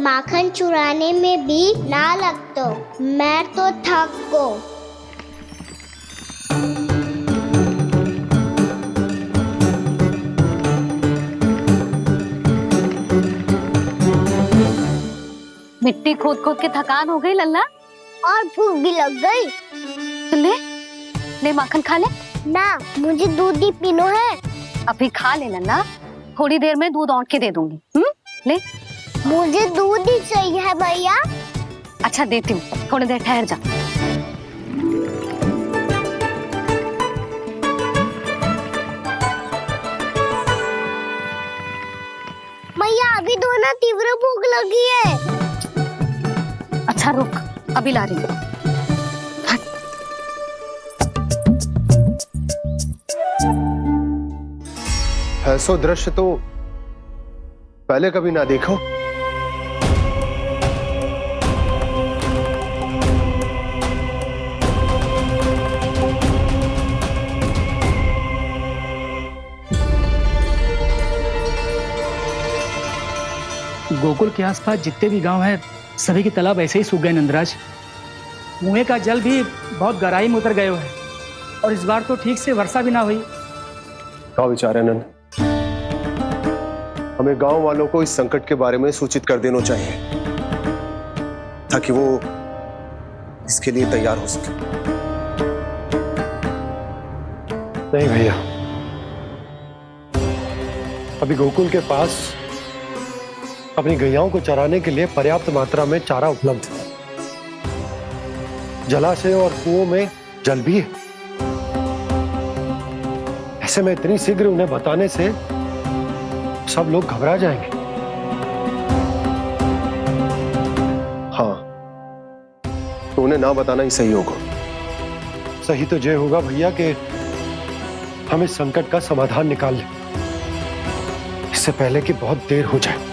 माखन चुराने में भी ना लगतो। मैं तो थक गो। मिट्टी खोद खोद के थकान हो गई लल्ला, और भूख भी लग गई। तो ले ले माखन खा ले। ना, मुझे दूध ही पीनो है। अभी खा ले लल्ला, थोड़ी देर में दूध औंट के दे दूंगी। ले। मुझे दूध ही चाहिए है भैया। अच्छा देती हूँ, थोड़ी देर ठहर जा। मैया अभी दोनों तीव्र भूख लगी है। अच्छा रुक, अभी ला रही हूँ। ऐसा दृश्य तो पहले कभी ना देखो। गोकुल के आसपास जितने भी गांव हैं, सभी के तालाब ऐसे ही सूख गए नंदराज। कुएं का जल भी बहुत गहराई में उतर गए है, और इस बार तो ठीक से वर्षा भी ना हुई। क्या विचार है नंद? हमें गांव वालों को इस संकट के बारे में सूचित कर देना चाहिए, ताकि वो इसके लिए तैयार हो सके। नहीं भैया, अभी गोकुल के पास अपनी गैयाओं को चराने के लिए पर्याप्त मात्रा में चारा उपलब्ध है। जलाशय और कुओं में जल भी है। ऐसे में इतनी शीघ्र उन्हें बताने से सब लोग घबरा जाएंगे। हाँ, तो उन्हें ना बताना ही सही होगा। सही तो ये होगा भैया कि हम इस संकट का समाधान निकाल लें, इससे पहले कि बहुत देर हो जाए।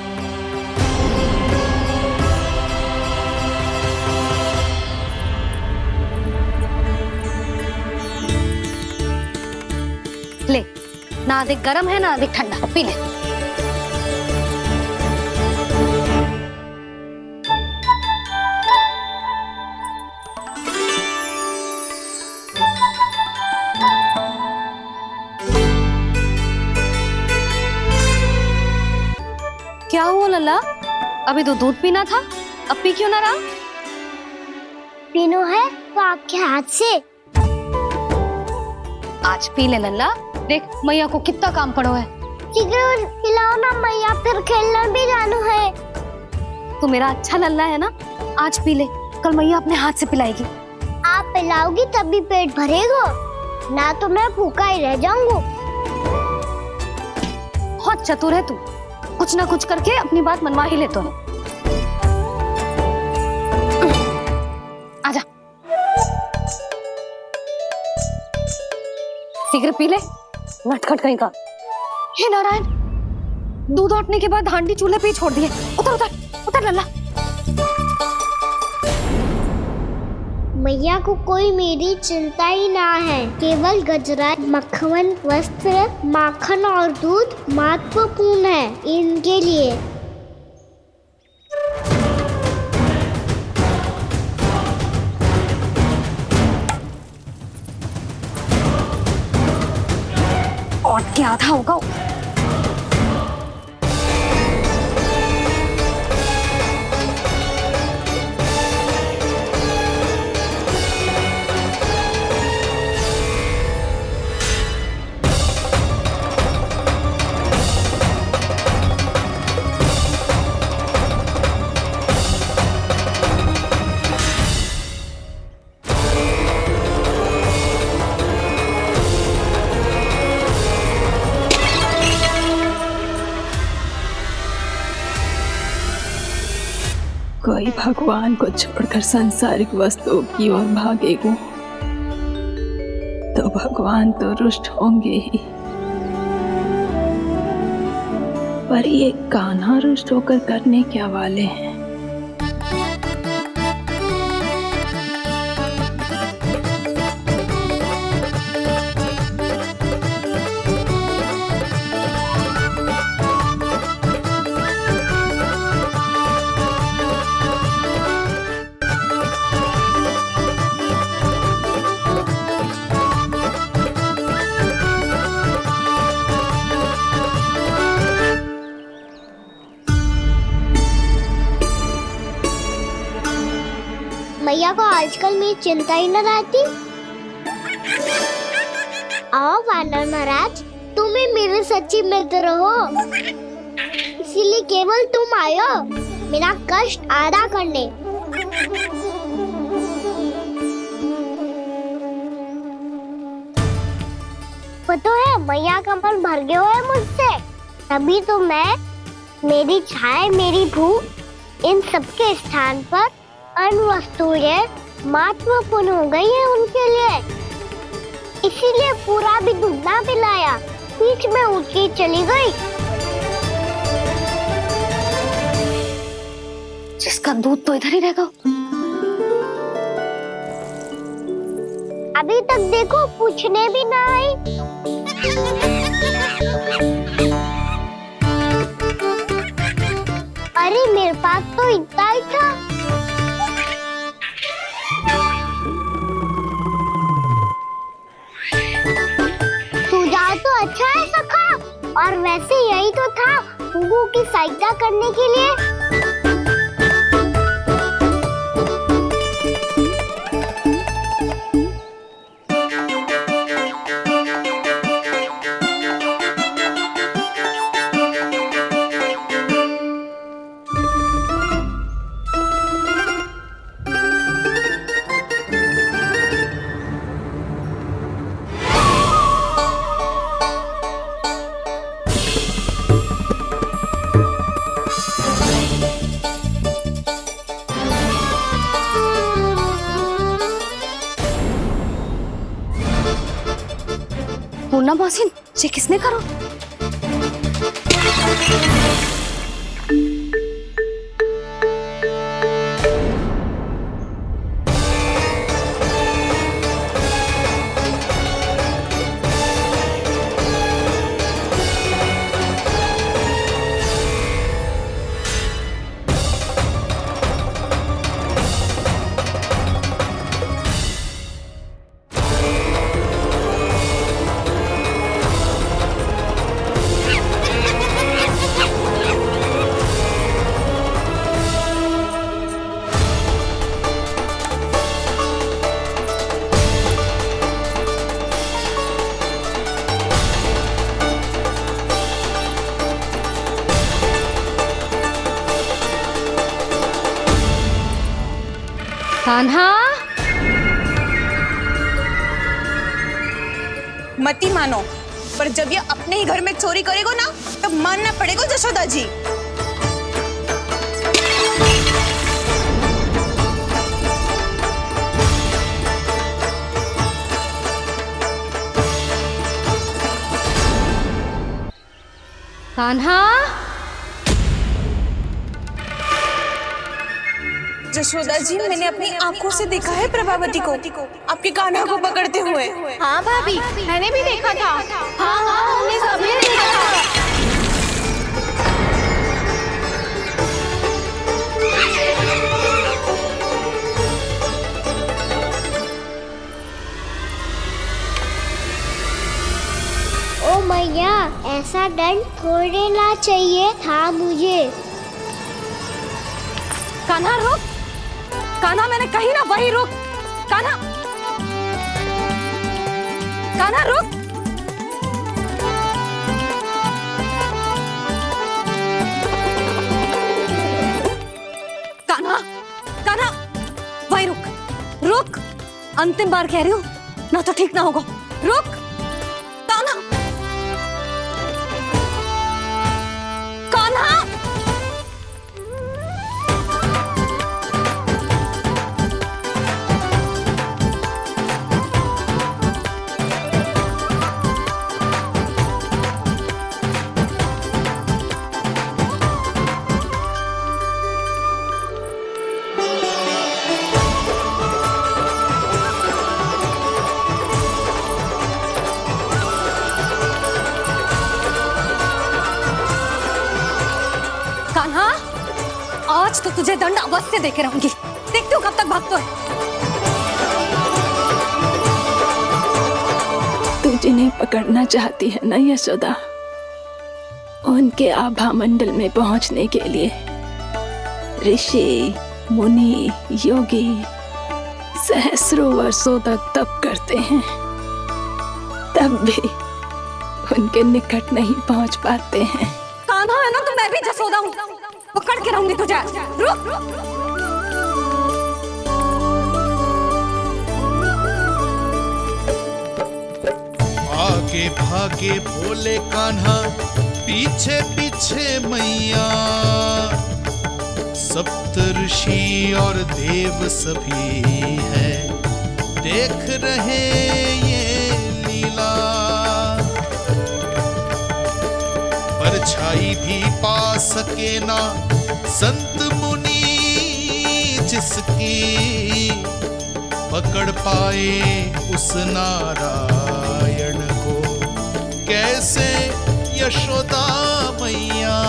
ले, ना अधिक गर्म है ना अधिक ठंडा, पी ले। क्या हुआ लल्ला? अभी तो दूध पीना था, अब पी क्यों ना रहा? पीनो है तो आपके हाथ से। आज पी ले लल्ला, देख मैया को कितना काम पड़ो है। शीघ्र खिलाओ ना मैया, फिर खेलने भी जानो है। तू मेरा अच्छा लल्ला है ना, आज पी ले, कल मैया अपने हाथ से पिलाएगी। आप पिलाओगी तभी पेट भरेगा, ना तो मैं भूखा ही रह जाऊंगा। बहुत चतुर है तू, कुछ ना कुछ करके अपनी बात मनवा ही लेता है। आजा, शीघ्र पी ले, नटखट कहीं का। हे नारायण, दूध औटने के बाद हांडी चूल्हे पे ही छोड़ दिए। उतर उतर उतर लल्ला। मैया को कोई मेरी चिंता ही ना है, केवल गजरा, मक्खन, वस्त्र, माखन और दूध महत्वपूर्ण है इनके लिए। और क्या था होगा? कोई भगवान को छोड़कर सांसारिक वस्तुओं की ओर भागेगा तो भगवान तो रुष्ट होंगे ही, पर ये कान्हा रुष्ट होकर करने क्या वाले हैं? मैया को आजकल मेरी चिंता ही न रहती। आओ वानर महाराज, तुम ही मेरे सच्ची मित्र हो, इसीलिए केवल तुम आयो मेरा कष्ट आधा करने। पता है मैया का मन भर गया है मुझसे, तभी तो मैं, मेरी छाया, मेरी भूख, इन सबके स्थान पर अन्य वस्तुएं महत्वपूर्ण हो गई है उनके लिए। इसीलिए पूरा भी दूध ना पिलाया, बीच में उठ के चली गई। जिसका दूध तो इधर ही रहेगा। अभी तक देखो पूछने भी ना आई। अरे मेरे पास तो इतना ही था। सुझाव तो अच्छा है सखा, और वैसे यही तो था गुगु की सहायता करने के लिए। पूर्णा मौसी, ये किसने करो? कान्हा, मती मानो, पर जब ये अपने ही घर में चोरी करेगा ना तब मानना पड़ेगा जशोदा जी। कान्हा, जशोदा जी, मैंने अपनी आंखों से देखा है प्रभावती को आपके कान्हा को पकड़ते हुए। हाँ भाभी, मैंने भी देखा था। हाँ हाँ, हमने सबने देखा था। ओ मैया, ऐसा दंड थोड़े ना चाहिए था मुझे। कान्हा रुक, कान्हा मैंने कही ना वही रुक। कान्हा, कान्हा रुक। कान्हा, कान्हा वही रुक, रुक। अंतिम बार कह रही हूँ, ना तो ठीक ना होगा। रुक कान्हा, कान्हा। कान्हा, आज तो तुझे दंड अवश्य देके रहूंगी। देखती हूँ कब तक भागता है। तू जिन्हें पकड़ना चाहती है ना यशोदा, उनके आभा मंडल में पहुंचने के लिए ऋषि, मुनि, योगी सहस्रों वर्षों तक तप करते हैं, तब भी उनके निकट नहीं पहुंच पाते हैं। कान्हा है ना, तो मैं भी जसोदा हूँ, पकड़ के रहूंगी तुझे। रुक। आगे भागे बोले कान्हा, पीछे पीछे मैया, सप्तऋषि और देव सभी है, देख रहे ये लीला। परछाई भी पा सके ना संत मुनि जिसकी, पकड़ पाए उस नारायण को कैसे यशोदा मैया।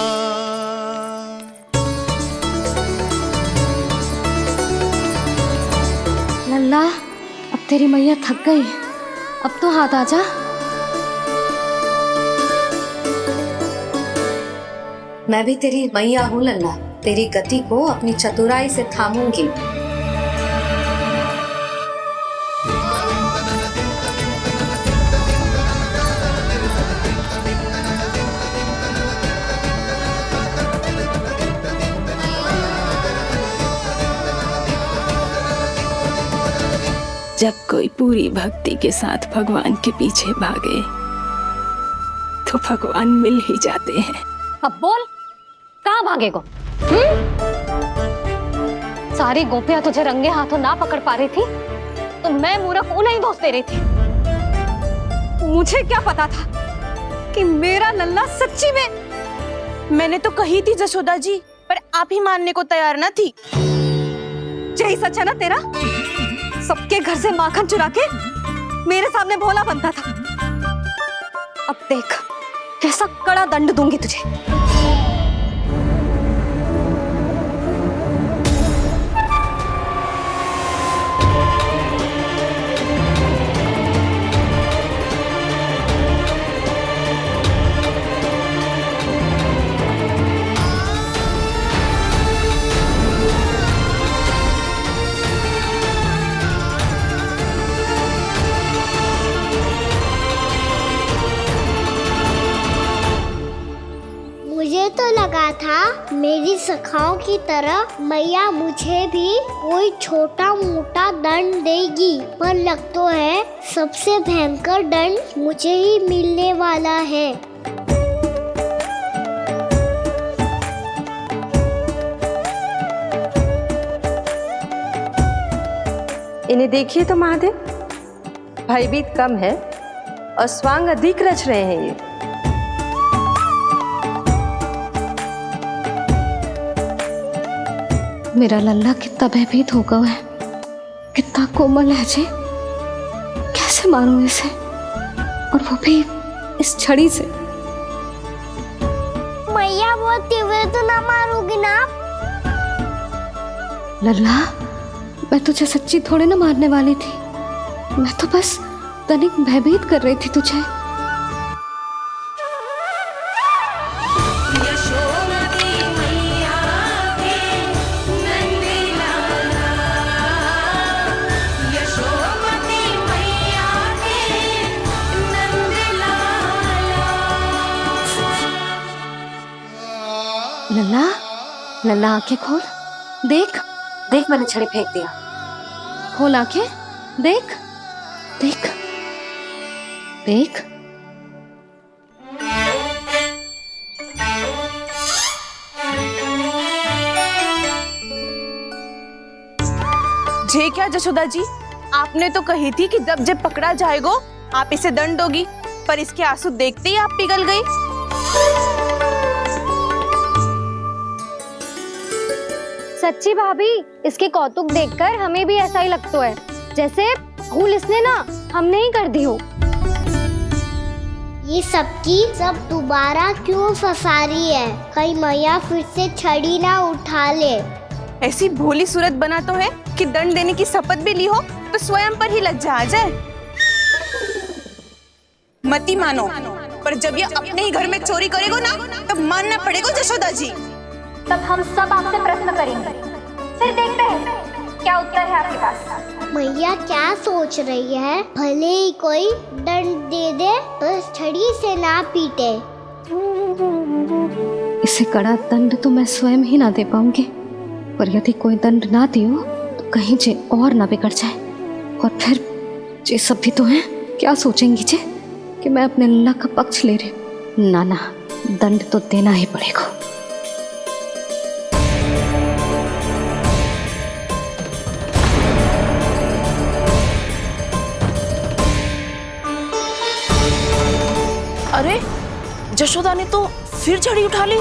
लल्ला, अब तेरी मैया थक गई, अब तो हाथ आजा। मैं भी तेरी मैया हूँ लल्ला, तेरी गति को अपनी चतुराई से थामूंगी। जब कोई पूरी भक्ति के साथ भगवान के पीछे भागे तो भगवान मिल ही जाते हैं। अब बोल, कहाँ भागेगा? सारी गोपियां तुझे रंगे हाथों ना पकड़ पा रही थी तो मैं मूर्ख उन्हें ही दोष दे रही थी। मुझे क्या पता था कि मेरा लल्ला सच्ची में। मैंने तो कही थी जशोदा जी, पर आप ही मानने को तैयार ना थी। यही सच है ना तेरा? सबके घर से माखन चुरा के मेरे सामने भोला बनता था। अब देख कैसा कड़ा दंड दूंगी तुझे। मुझे तो लगा था मेरी सखाओं की तरह मैया मुझे भी कोई छोटा मोटा दंड देगी, पर लग तो है सबसे भयंकर दंड मुझे ही मिलने वाला है। इन्हें देखिए तो महादेव, भयभीत कम है और स्वांग अधिक रच रहे हैं ये। मेरा लल्ला कितना भयभीत होगा है, कितना कोमल है जी। कैसे मारूं इसे, और वो भी इस छड़ी से। मैया बहुत तीव्र तो ना मारोगी ना? लल्ला, मैं तुझे सच्ची थोड़े ना मारने वाली थी, मैं तो बस तनिक भयभीत कर रही थी तुझे। लल्ला, लल्ला आंखें खोल, देख देख, मैंने छड़ी फेंक दिया। खोल आंखें, देख देख देख। जे क्या जशोदा जी, आपने तो कही थी कि जब पकड़ा जाएगा आप इसे दंड दोगी, पर इसके आंसू देखते ही आप पिघल गई। सच्ची भाभी, इसके कौतुक देखकर हमें भी ऐसा ही लगता है, जैसे भूल इसने ना हमने ही कर दी हो। ये सबकी सब दोबारा क्यों फंसा रही है? कहीं मैया फिर से छड़ी ना उठा ले। ऐसी भोली सूरत बना तो है कि दंड देने की शपथ भी ली हो तो स्वयं पर ही लज्जा आ जाए। मती मानो, पर जब ये अपने ही घर में चोरी करेगा ना, तब मानना पड़ेगा जशोदा जी। तब हम सब आपसे प्रश्न करेंगे, फिर देखते हैं क्या उत्तर है आपके पास। मैया क्या सोच रही है? भले ही कोई दंड दे दे तो छड़ी से ना पीटे। इसे कड़ा दंड तो मैं स्वयं ही ना दे पाऊंगी, पर यदि कोई दंड ना दियो तो कहीं जे और ना बिगड़ जाए, और फिर जे सब भी तो हैं, क्या सोचेंगी जे कि मैं अपने लल्ला का पक्ष ले रही हूँ। ना ना, दंड तो देना ही पड़ेगा। अरे, जशोदा ने तो फिर छड़ी उठा ली।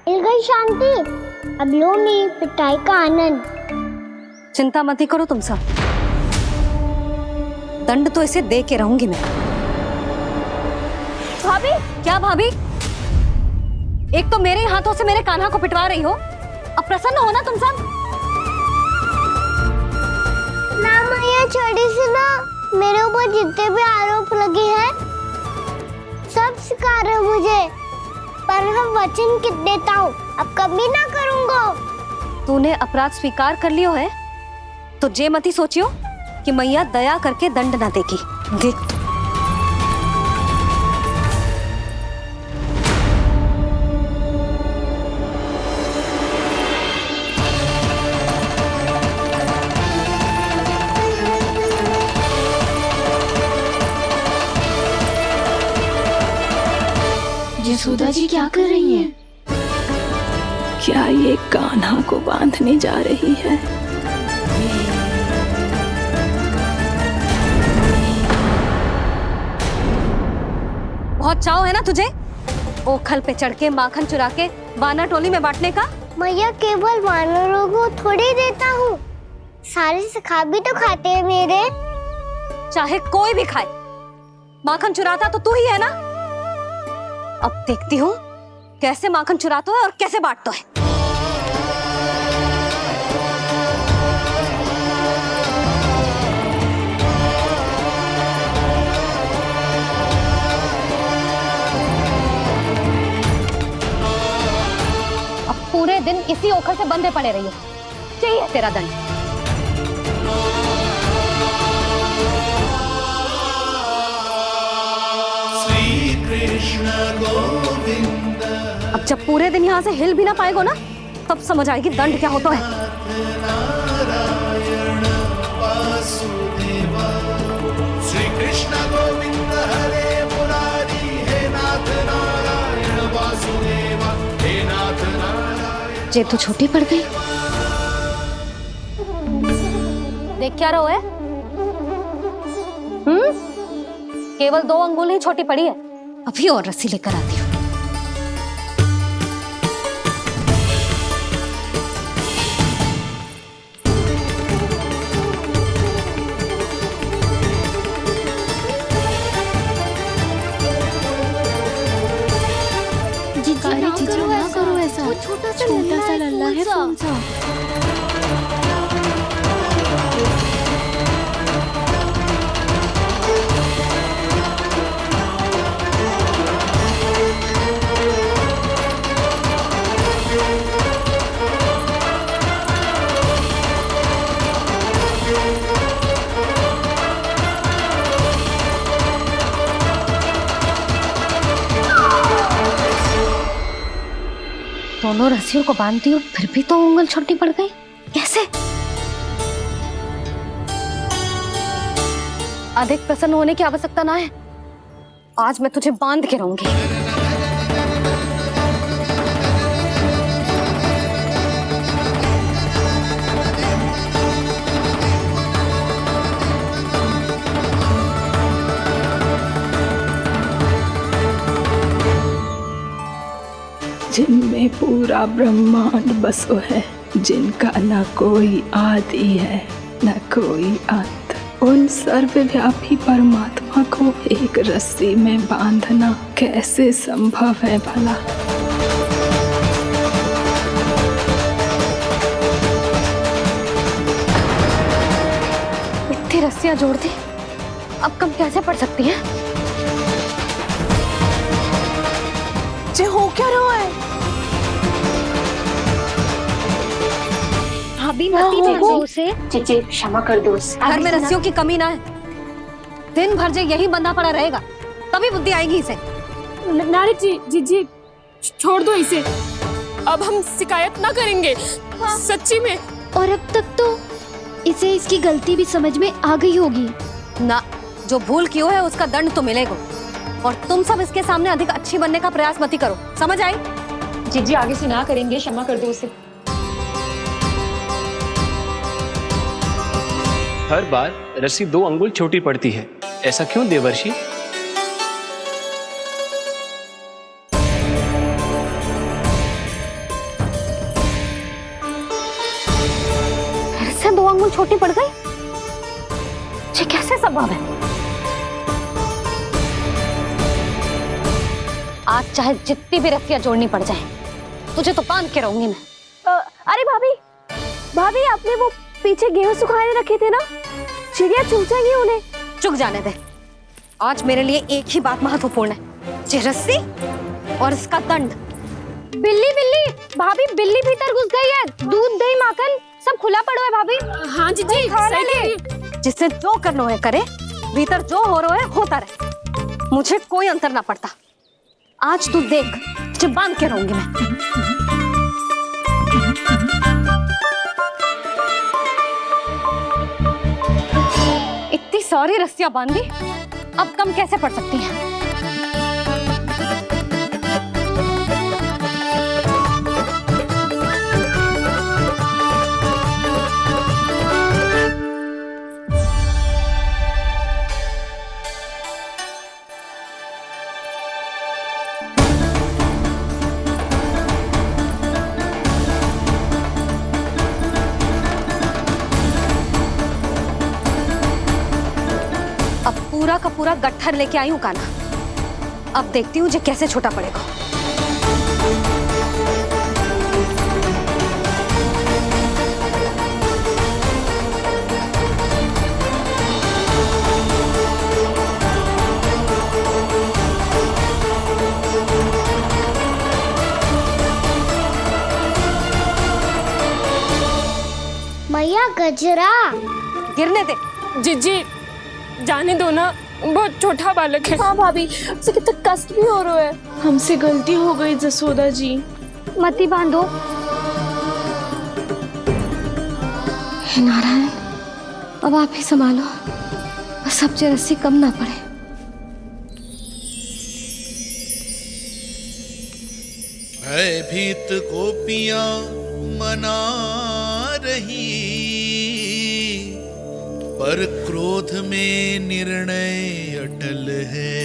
मिल गई शांति, अब लो मेरी पिटाई का आनंद। चिंता मत ही करो तुम सब, दंड तो इसे दे के रहूंगी मैं। भाभी, क्या भाभी? एक तो मेरे हाथों से मेरे कान्हा को पिटवा रही हो, अब प्रसन्न हो ना तुम सब? ना मैया, छड़ी से ना मेरे ऊपर जितने भी आरोप लगे हैं सब स्वीकार है मुझे, पर हम वचन कित देता हूँ, अब कभी ना करूँगा। तूने अपराध स्वीकार कर लियो है तो जे मती सोचियो कि मैया दया करके दंड ना देगी। देख यशोदा जी क्या कर रही हैं? क्या ये कान्हा को बांधने जा रही है? बहुत चाव है ना तुझे ओखल पे चढ़ के माखन चुरा के वानर टोली में बांटने का? मैया, केवल वानरों को थोड़ी देता हूँ, सारे सखा भी तो खाते हैं मेरे। चाहे कोई भी खाए, माखन चुराता तो तू ही है ना। अब देखती हूँ कैसे माखन चुराता है और कैसे बांटता है। पूरे दिन इसी ओखर से बंधे पड़े रहिए। चाहिए तेरा दंड। श्री कृष्ण गोविंद अब जब पूरे दिन यहाँ से हिल भी ना पाएगो ना, तब समझ आएगी दंड क्या होता है। नारायण वासुदेव श्री कृष्ण गोविंद हरे मुरारी हे नाथ नारायण वासुदेव हे नाथ नारायण। जे तो छोटी पड़ गई। देख क्या रहो है? केवल 2 अंगुल ही छोटी पड़ी है। अभी और रस्सी लेकर आती हूँ। जीजू ना करो ऐसा। छोटा सा लल्ला है कौन सा? दोनों रस्सियों को बांधती हूँ, फिर भी तो उंगल छोटी पड़ गई। कैसे? अधिक प्रसन्न होने की आवश्यकता ना है। आज मैं तुझे बांध के रहूंगी। जिनमें पूरा ब्रह्मांड बसो है, जिनका न कोई आदि है न कोई अंत, उन सर्वव्यापी परमात्मा को एक रस्सी में बांधना कैसे संभव है भला? इतनी रस्सियां जोड़ दी, अब कम कैसे पड़ सकती है? जे हो क्या रहा है? भाभी मत उसे। चीची क्षमा कर दो उसे। घर में रस्सियों की कमी ना है। दिन भर जो यही बंधा पड़ा रहेगा, तभी बुद्धि आएगी इसे। नारी जी छोड़ दो इसे। अब हम शिकायत ना करेंगे। सच्ची में। और अब तक तो इसे इसकी गलती भी समझ में आ गई होगी ना। जो भूल की है उसका दंड तो मिलेगा। और तुम सब इसके सामने अधिक अच्छी बनने का प्रयास मत ही करो। समझ आई? जी आगे से ना करेंगे। क्षमा कर दो उसे। हर बार रस्सी 2 अंगुल छोटी पड़ती है, ऐसा क्यों देवर्षि? फिर से 2 अंगुल छोटी पड़ गई? ये कैसे संभव है? आज चाहे जितनी भी रस्सियां जोड़नी पड़ जाए, तुझे तो बांध के रहूंगी मैं। अरे भाभी आपने वो पीछे गेहूं सुखाने रखे थे ना, चिड़िया चुग जाएंगी उन्हें। चुग जाने दे। आज मेरे लिए एक ही बात महत्वपूर्ण है, ये रस्सी और इसका दंड। बिल्ली भाभी, बिल्ली भीतर घुस गई है। दूध दही माखन सब खुला पड़ा है भाभी। हाँ जी सही ले। जिससे जो करना है करे, भीतर जो हो रहा है होता रहे। मुझे कोई अंतर ना पड़ता। आज तू देख, तुझे बांध के रहूंगी मैं। इतनी सारी रस्सियां बांधी, अब कम कैसे पड़ सकती हैं? पूरा का पूरा गट्ठर लेके आई हूँ काना। अब देखती हूँ जे कैसे छोटा पड़ेगा। मैया गजरा गिरने दे। जीजी जाने दो ना, बहुत छोटा बालक है। हाँ भाभी, उसे कितना कष्ट भी हो रहा है। हमसे गलती हो गई जसोदा जी। मती बांधो। हे नारायण, अब आप ही संभालो, बस सबसे रस्सी कम ना पड़े। भयभीत गोपियां मना रही, पर क्रोध में निर्णय अटल है।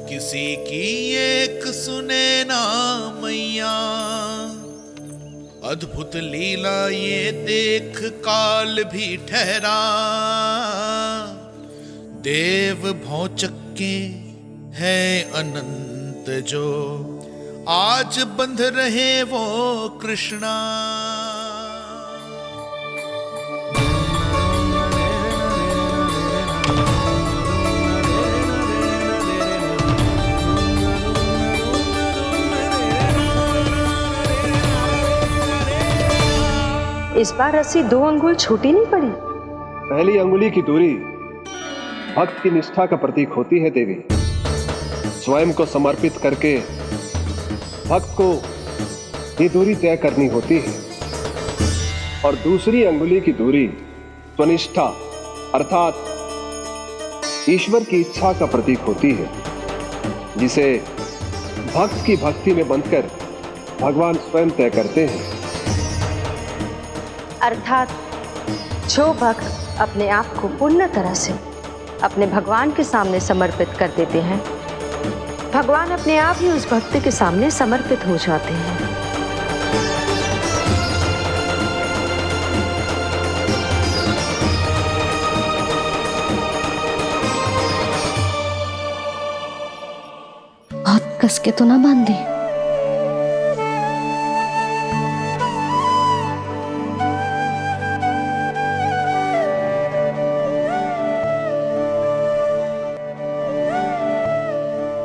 किसी की एक सुने ना मैया, अद्भुत लीला ये देख काल भी ठहरा। देव भौचक्के है अनंत जो, आज बंध रहे वो कृष्णा। इस बार रस्सी 2 अंगुल छोटी नहीं पड़ी। पहली अंगुली की दूरी भक्त की निष्ठा का प्रतीक होती है देवी। स्वयं को समर्पित करके भक्त को ये दूरी तय करनी होती है। और दूसरी अंगुली की दूरी स्वनिष्ठा अर्थात ईश्वर की इच्छा का प्रतीक होती है, जिसे भक्त की भक्ति में बंधकर भगवान स्वयं तय करते हैं। अर्थात जो भक्त अपने आप को पूर्ण तरह से अपने भगवान के सामने समर्पित कर देते हैं, भगवान अपने आप ही उस भक्त के सामने समर्पित हो जाते हैं। बहुत कस के तो ना बांधी।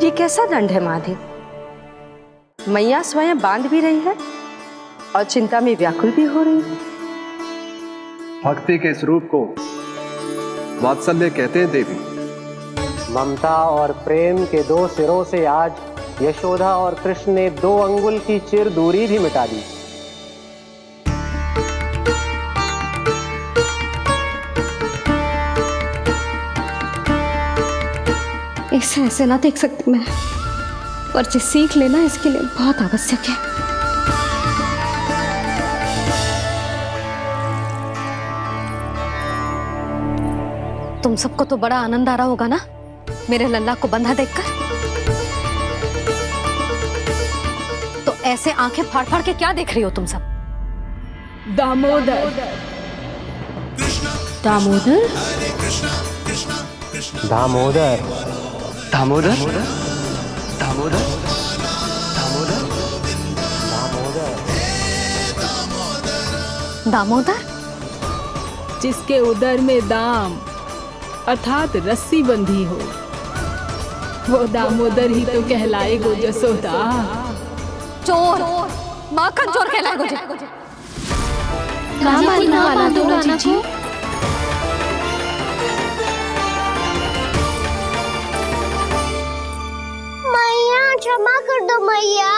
ये कैसा दंड है महादेव? मैया स्वयं बांध भी रही है और चिंता में व्याकुल भी हो रही है। भक्ति के स्वरूप को वात्सल्य कहते हैं देवी। ममता और प्रेम के 2 सिरों से आज यशोदा और कृष्ण ने 2 अंगुल की चिर दूरी भी मिटा दी। इसे ऐसे ना देख सकती मैं, पर जो सीख लेना इसके लिए बहुत आवश्यक है। तुम सबको तो बड़ा आनंद आ रहा होगा ना मेरे लल्ला को बंधा देखकर। तो ऐसे आंखें फाड़ फाड़ के क्या देख रही हो तुम सब? दामोदर दामोदर दामोदर दामोदर दामोदर दामोदर, जिसके उदर में दाम अर्थात रस्सी बंधी हो, वो दामोदर ही तो कहलाएगो जसोदा। चोर, माखन चोर कहलाएगो जी। कहाँ बांधना वाला दोनों जीजी? मैया क्षमा कर दो मैया।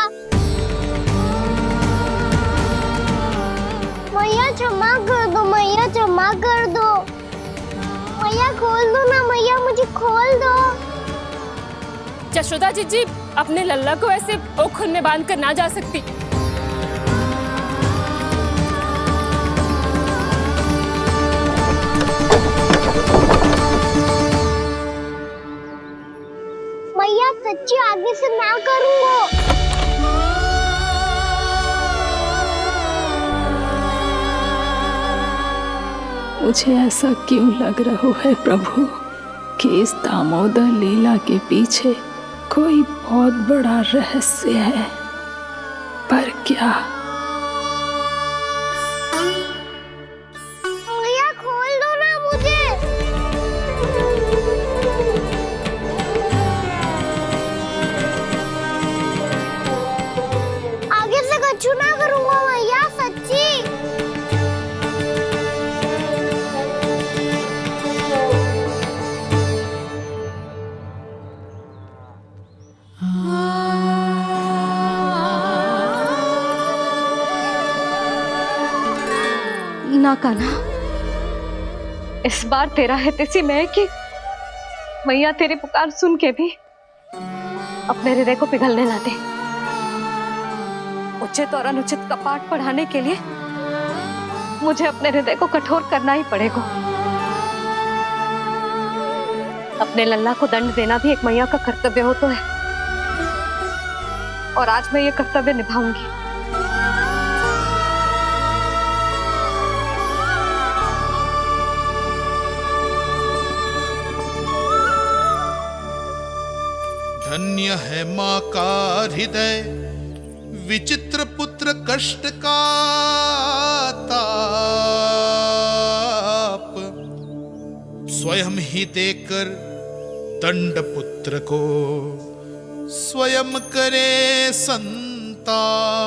मैया क्षमा कर दो, मैया क्षमा कर दो। मैया खोल दो ना मैया, मुझे खोल दो। यशोदा जीजी अपने लल्ला को ऐसे ओखुन में बांध कर ना जा सकती। मैया सच्ची आगे से ना करूंगा। मुझे ऐसा क्यों लग रहा है प्रभु कि इस दामोदर लीला के पीछे कोई बहुत बड़ा रहस्य है, पर क्या? मैया खोल दो ना मुझे। आगे से कछु ना करूंगा मैया, सच्ची। ना कान्हा, इस बार तेरा हित इसी में है कि मैया तेरी पुकार सुन के भी अपने हृदय को पिघलने ना दे। उचित और अनुचित कपाट पढ़ाने के लिए मुझे अपने हृदय को कठोर करना ही पड़ेगा। अपने लल्ला को दंड देना भी एक मैया का कर्तव्य हो तो है, और आज मैं ये कर्तव्य निभाऊंगी। धन्य है माँ का हृदय, विचित्र पुत्र कष्ट का ताप, स्वयं ही देकर दंड पुत्र को स्वयं करे संताप।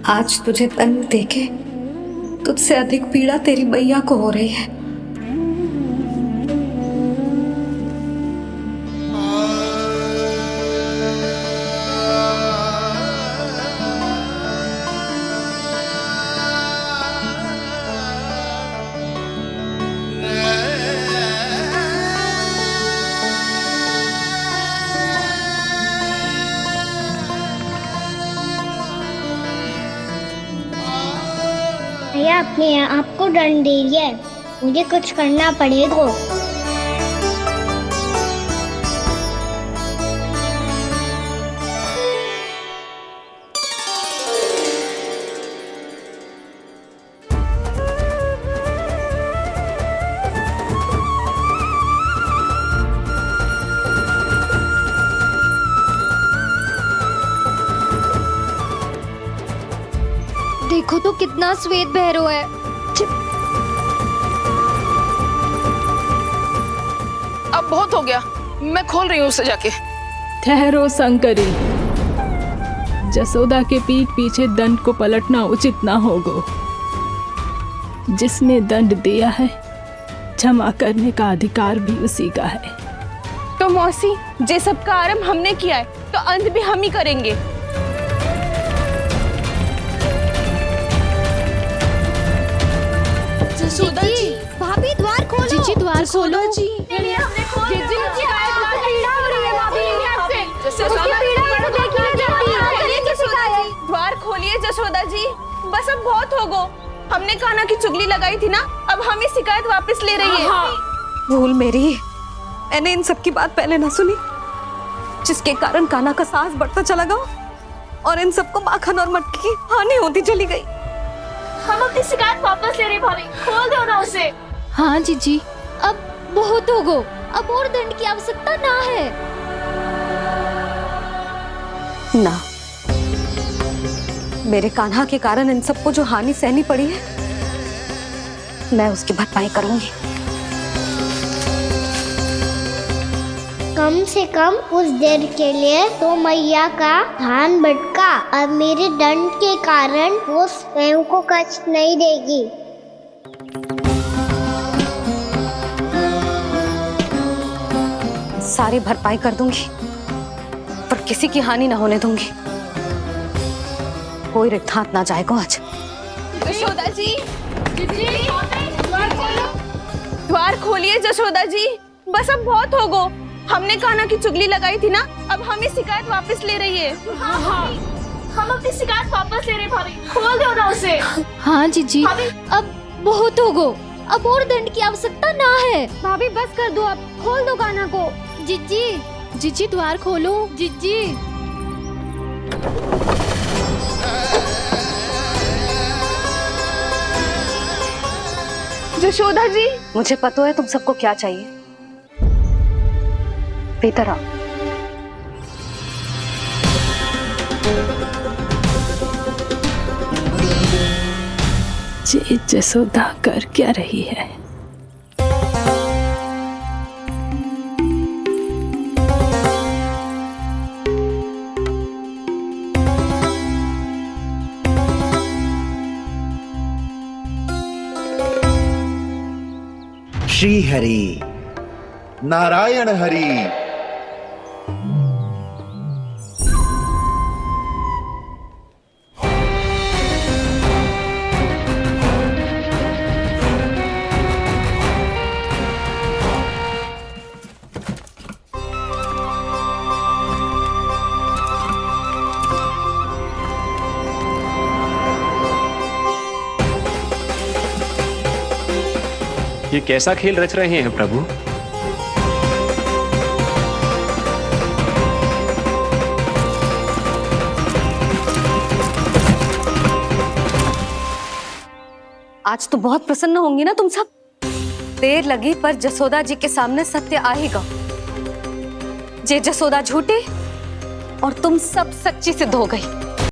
आज तुझे दंड देके तुझसे अधिक पीड़ा तेरी मैया को हो रही है। भैया अपने आप को दंड दे दिया है, मुझे कुछ करना पड़ेगा। देखो तो कितना श्वेत भैरव है। अब बहुत हो गया, मैं खोल रही हूँ उसे जाके। ठहरो शंकरी, जसोदा के पीठ पीछे दंड को पलटना उचित ना होगा। जिसने दंड दिया है क्षमा करने का अधिकार भी उसी का है। तो मौसी, जे सब का आरंभ हमने किया है तो अंत भी हम ही करेंगे। जसोदा जी, भाभी द्वार खोलो। जीजी द्वार खोलो। जी द्वार खोलिए जसोदा जी, बस अब बहुत हो गो। हमने कान्हा की चुगली लगाई थी ना, अब हम ही शिकायत वापस ले रही है। भूल मेरी, मैंने इन सब की बात पहले ना सुनी, जिसके कारण कान्हा का साहस बढ़ता चला गया और इन सबको माखन और मटकी की हानि होती चली गई। हम अपनी शिकायत वापस ले रहे भाभी, खोल दो ना उसे। हाँ जीजी, अब बहुत हो गो, अब और दंड की आवश्यकता ना है। ना, मेरे कान्हा के कारण इन सबको जो हानि सहनी पड़ी है, मैं उसकी भरपाई करूंगी। कम से कम कुछ देर के लिए तो मैया का ध्यान भटका और मेरे दंड के कारण वो स्वयं को कष्ट नहीं देगी। सारी भरपाई कर दूंगी, पर किसी की हानि ना होने दूंगी। कोई रिक्त हाथ ना जाएगा आज। जसोदा जी, द्वार खोलिए जसोदा जी, बस अब बहुत हो गो। हमने कान्हा की चुगली लगाई थी ना, अब हम ही शिकायत वापस ले रही है। हम अपनी शिकायत वापस ले रहे भाभी, खोल दो ना उसे। हाँ जीजी, अब बहुत हो गो, अब और दंड की आवश्यकता ना है। भाभी बस कर दो, अब खोल दो कान्हा को। जीजी, जीजी द्वार खोलो। जीजी जशोदा जी, मुझे पता है तुम सबको क्या चाहिए। भीतर आओ। ये जसोदा कर क्या रही है? श्री हरि, नारायण हरि। ये कैसा खेल रच रहे हैं प्रभु? आज तो बहुत प्रसन्न होंगी ना तुम सब। देर लगी पर जसोदा जी के सामने सत्य आएगा। जे जसोदा झूठी और तुम सब सच्ची सिद्ध हो गई।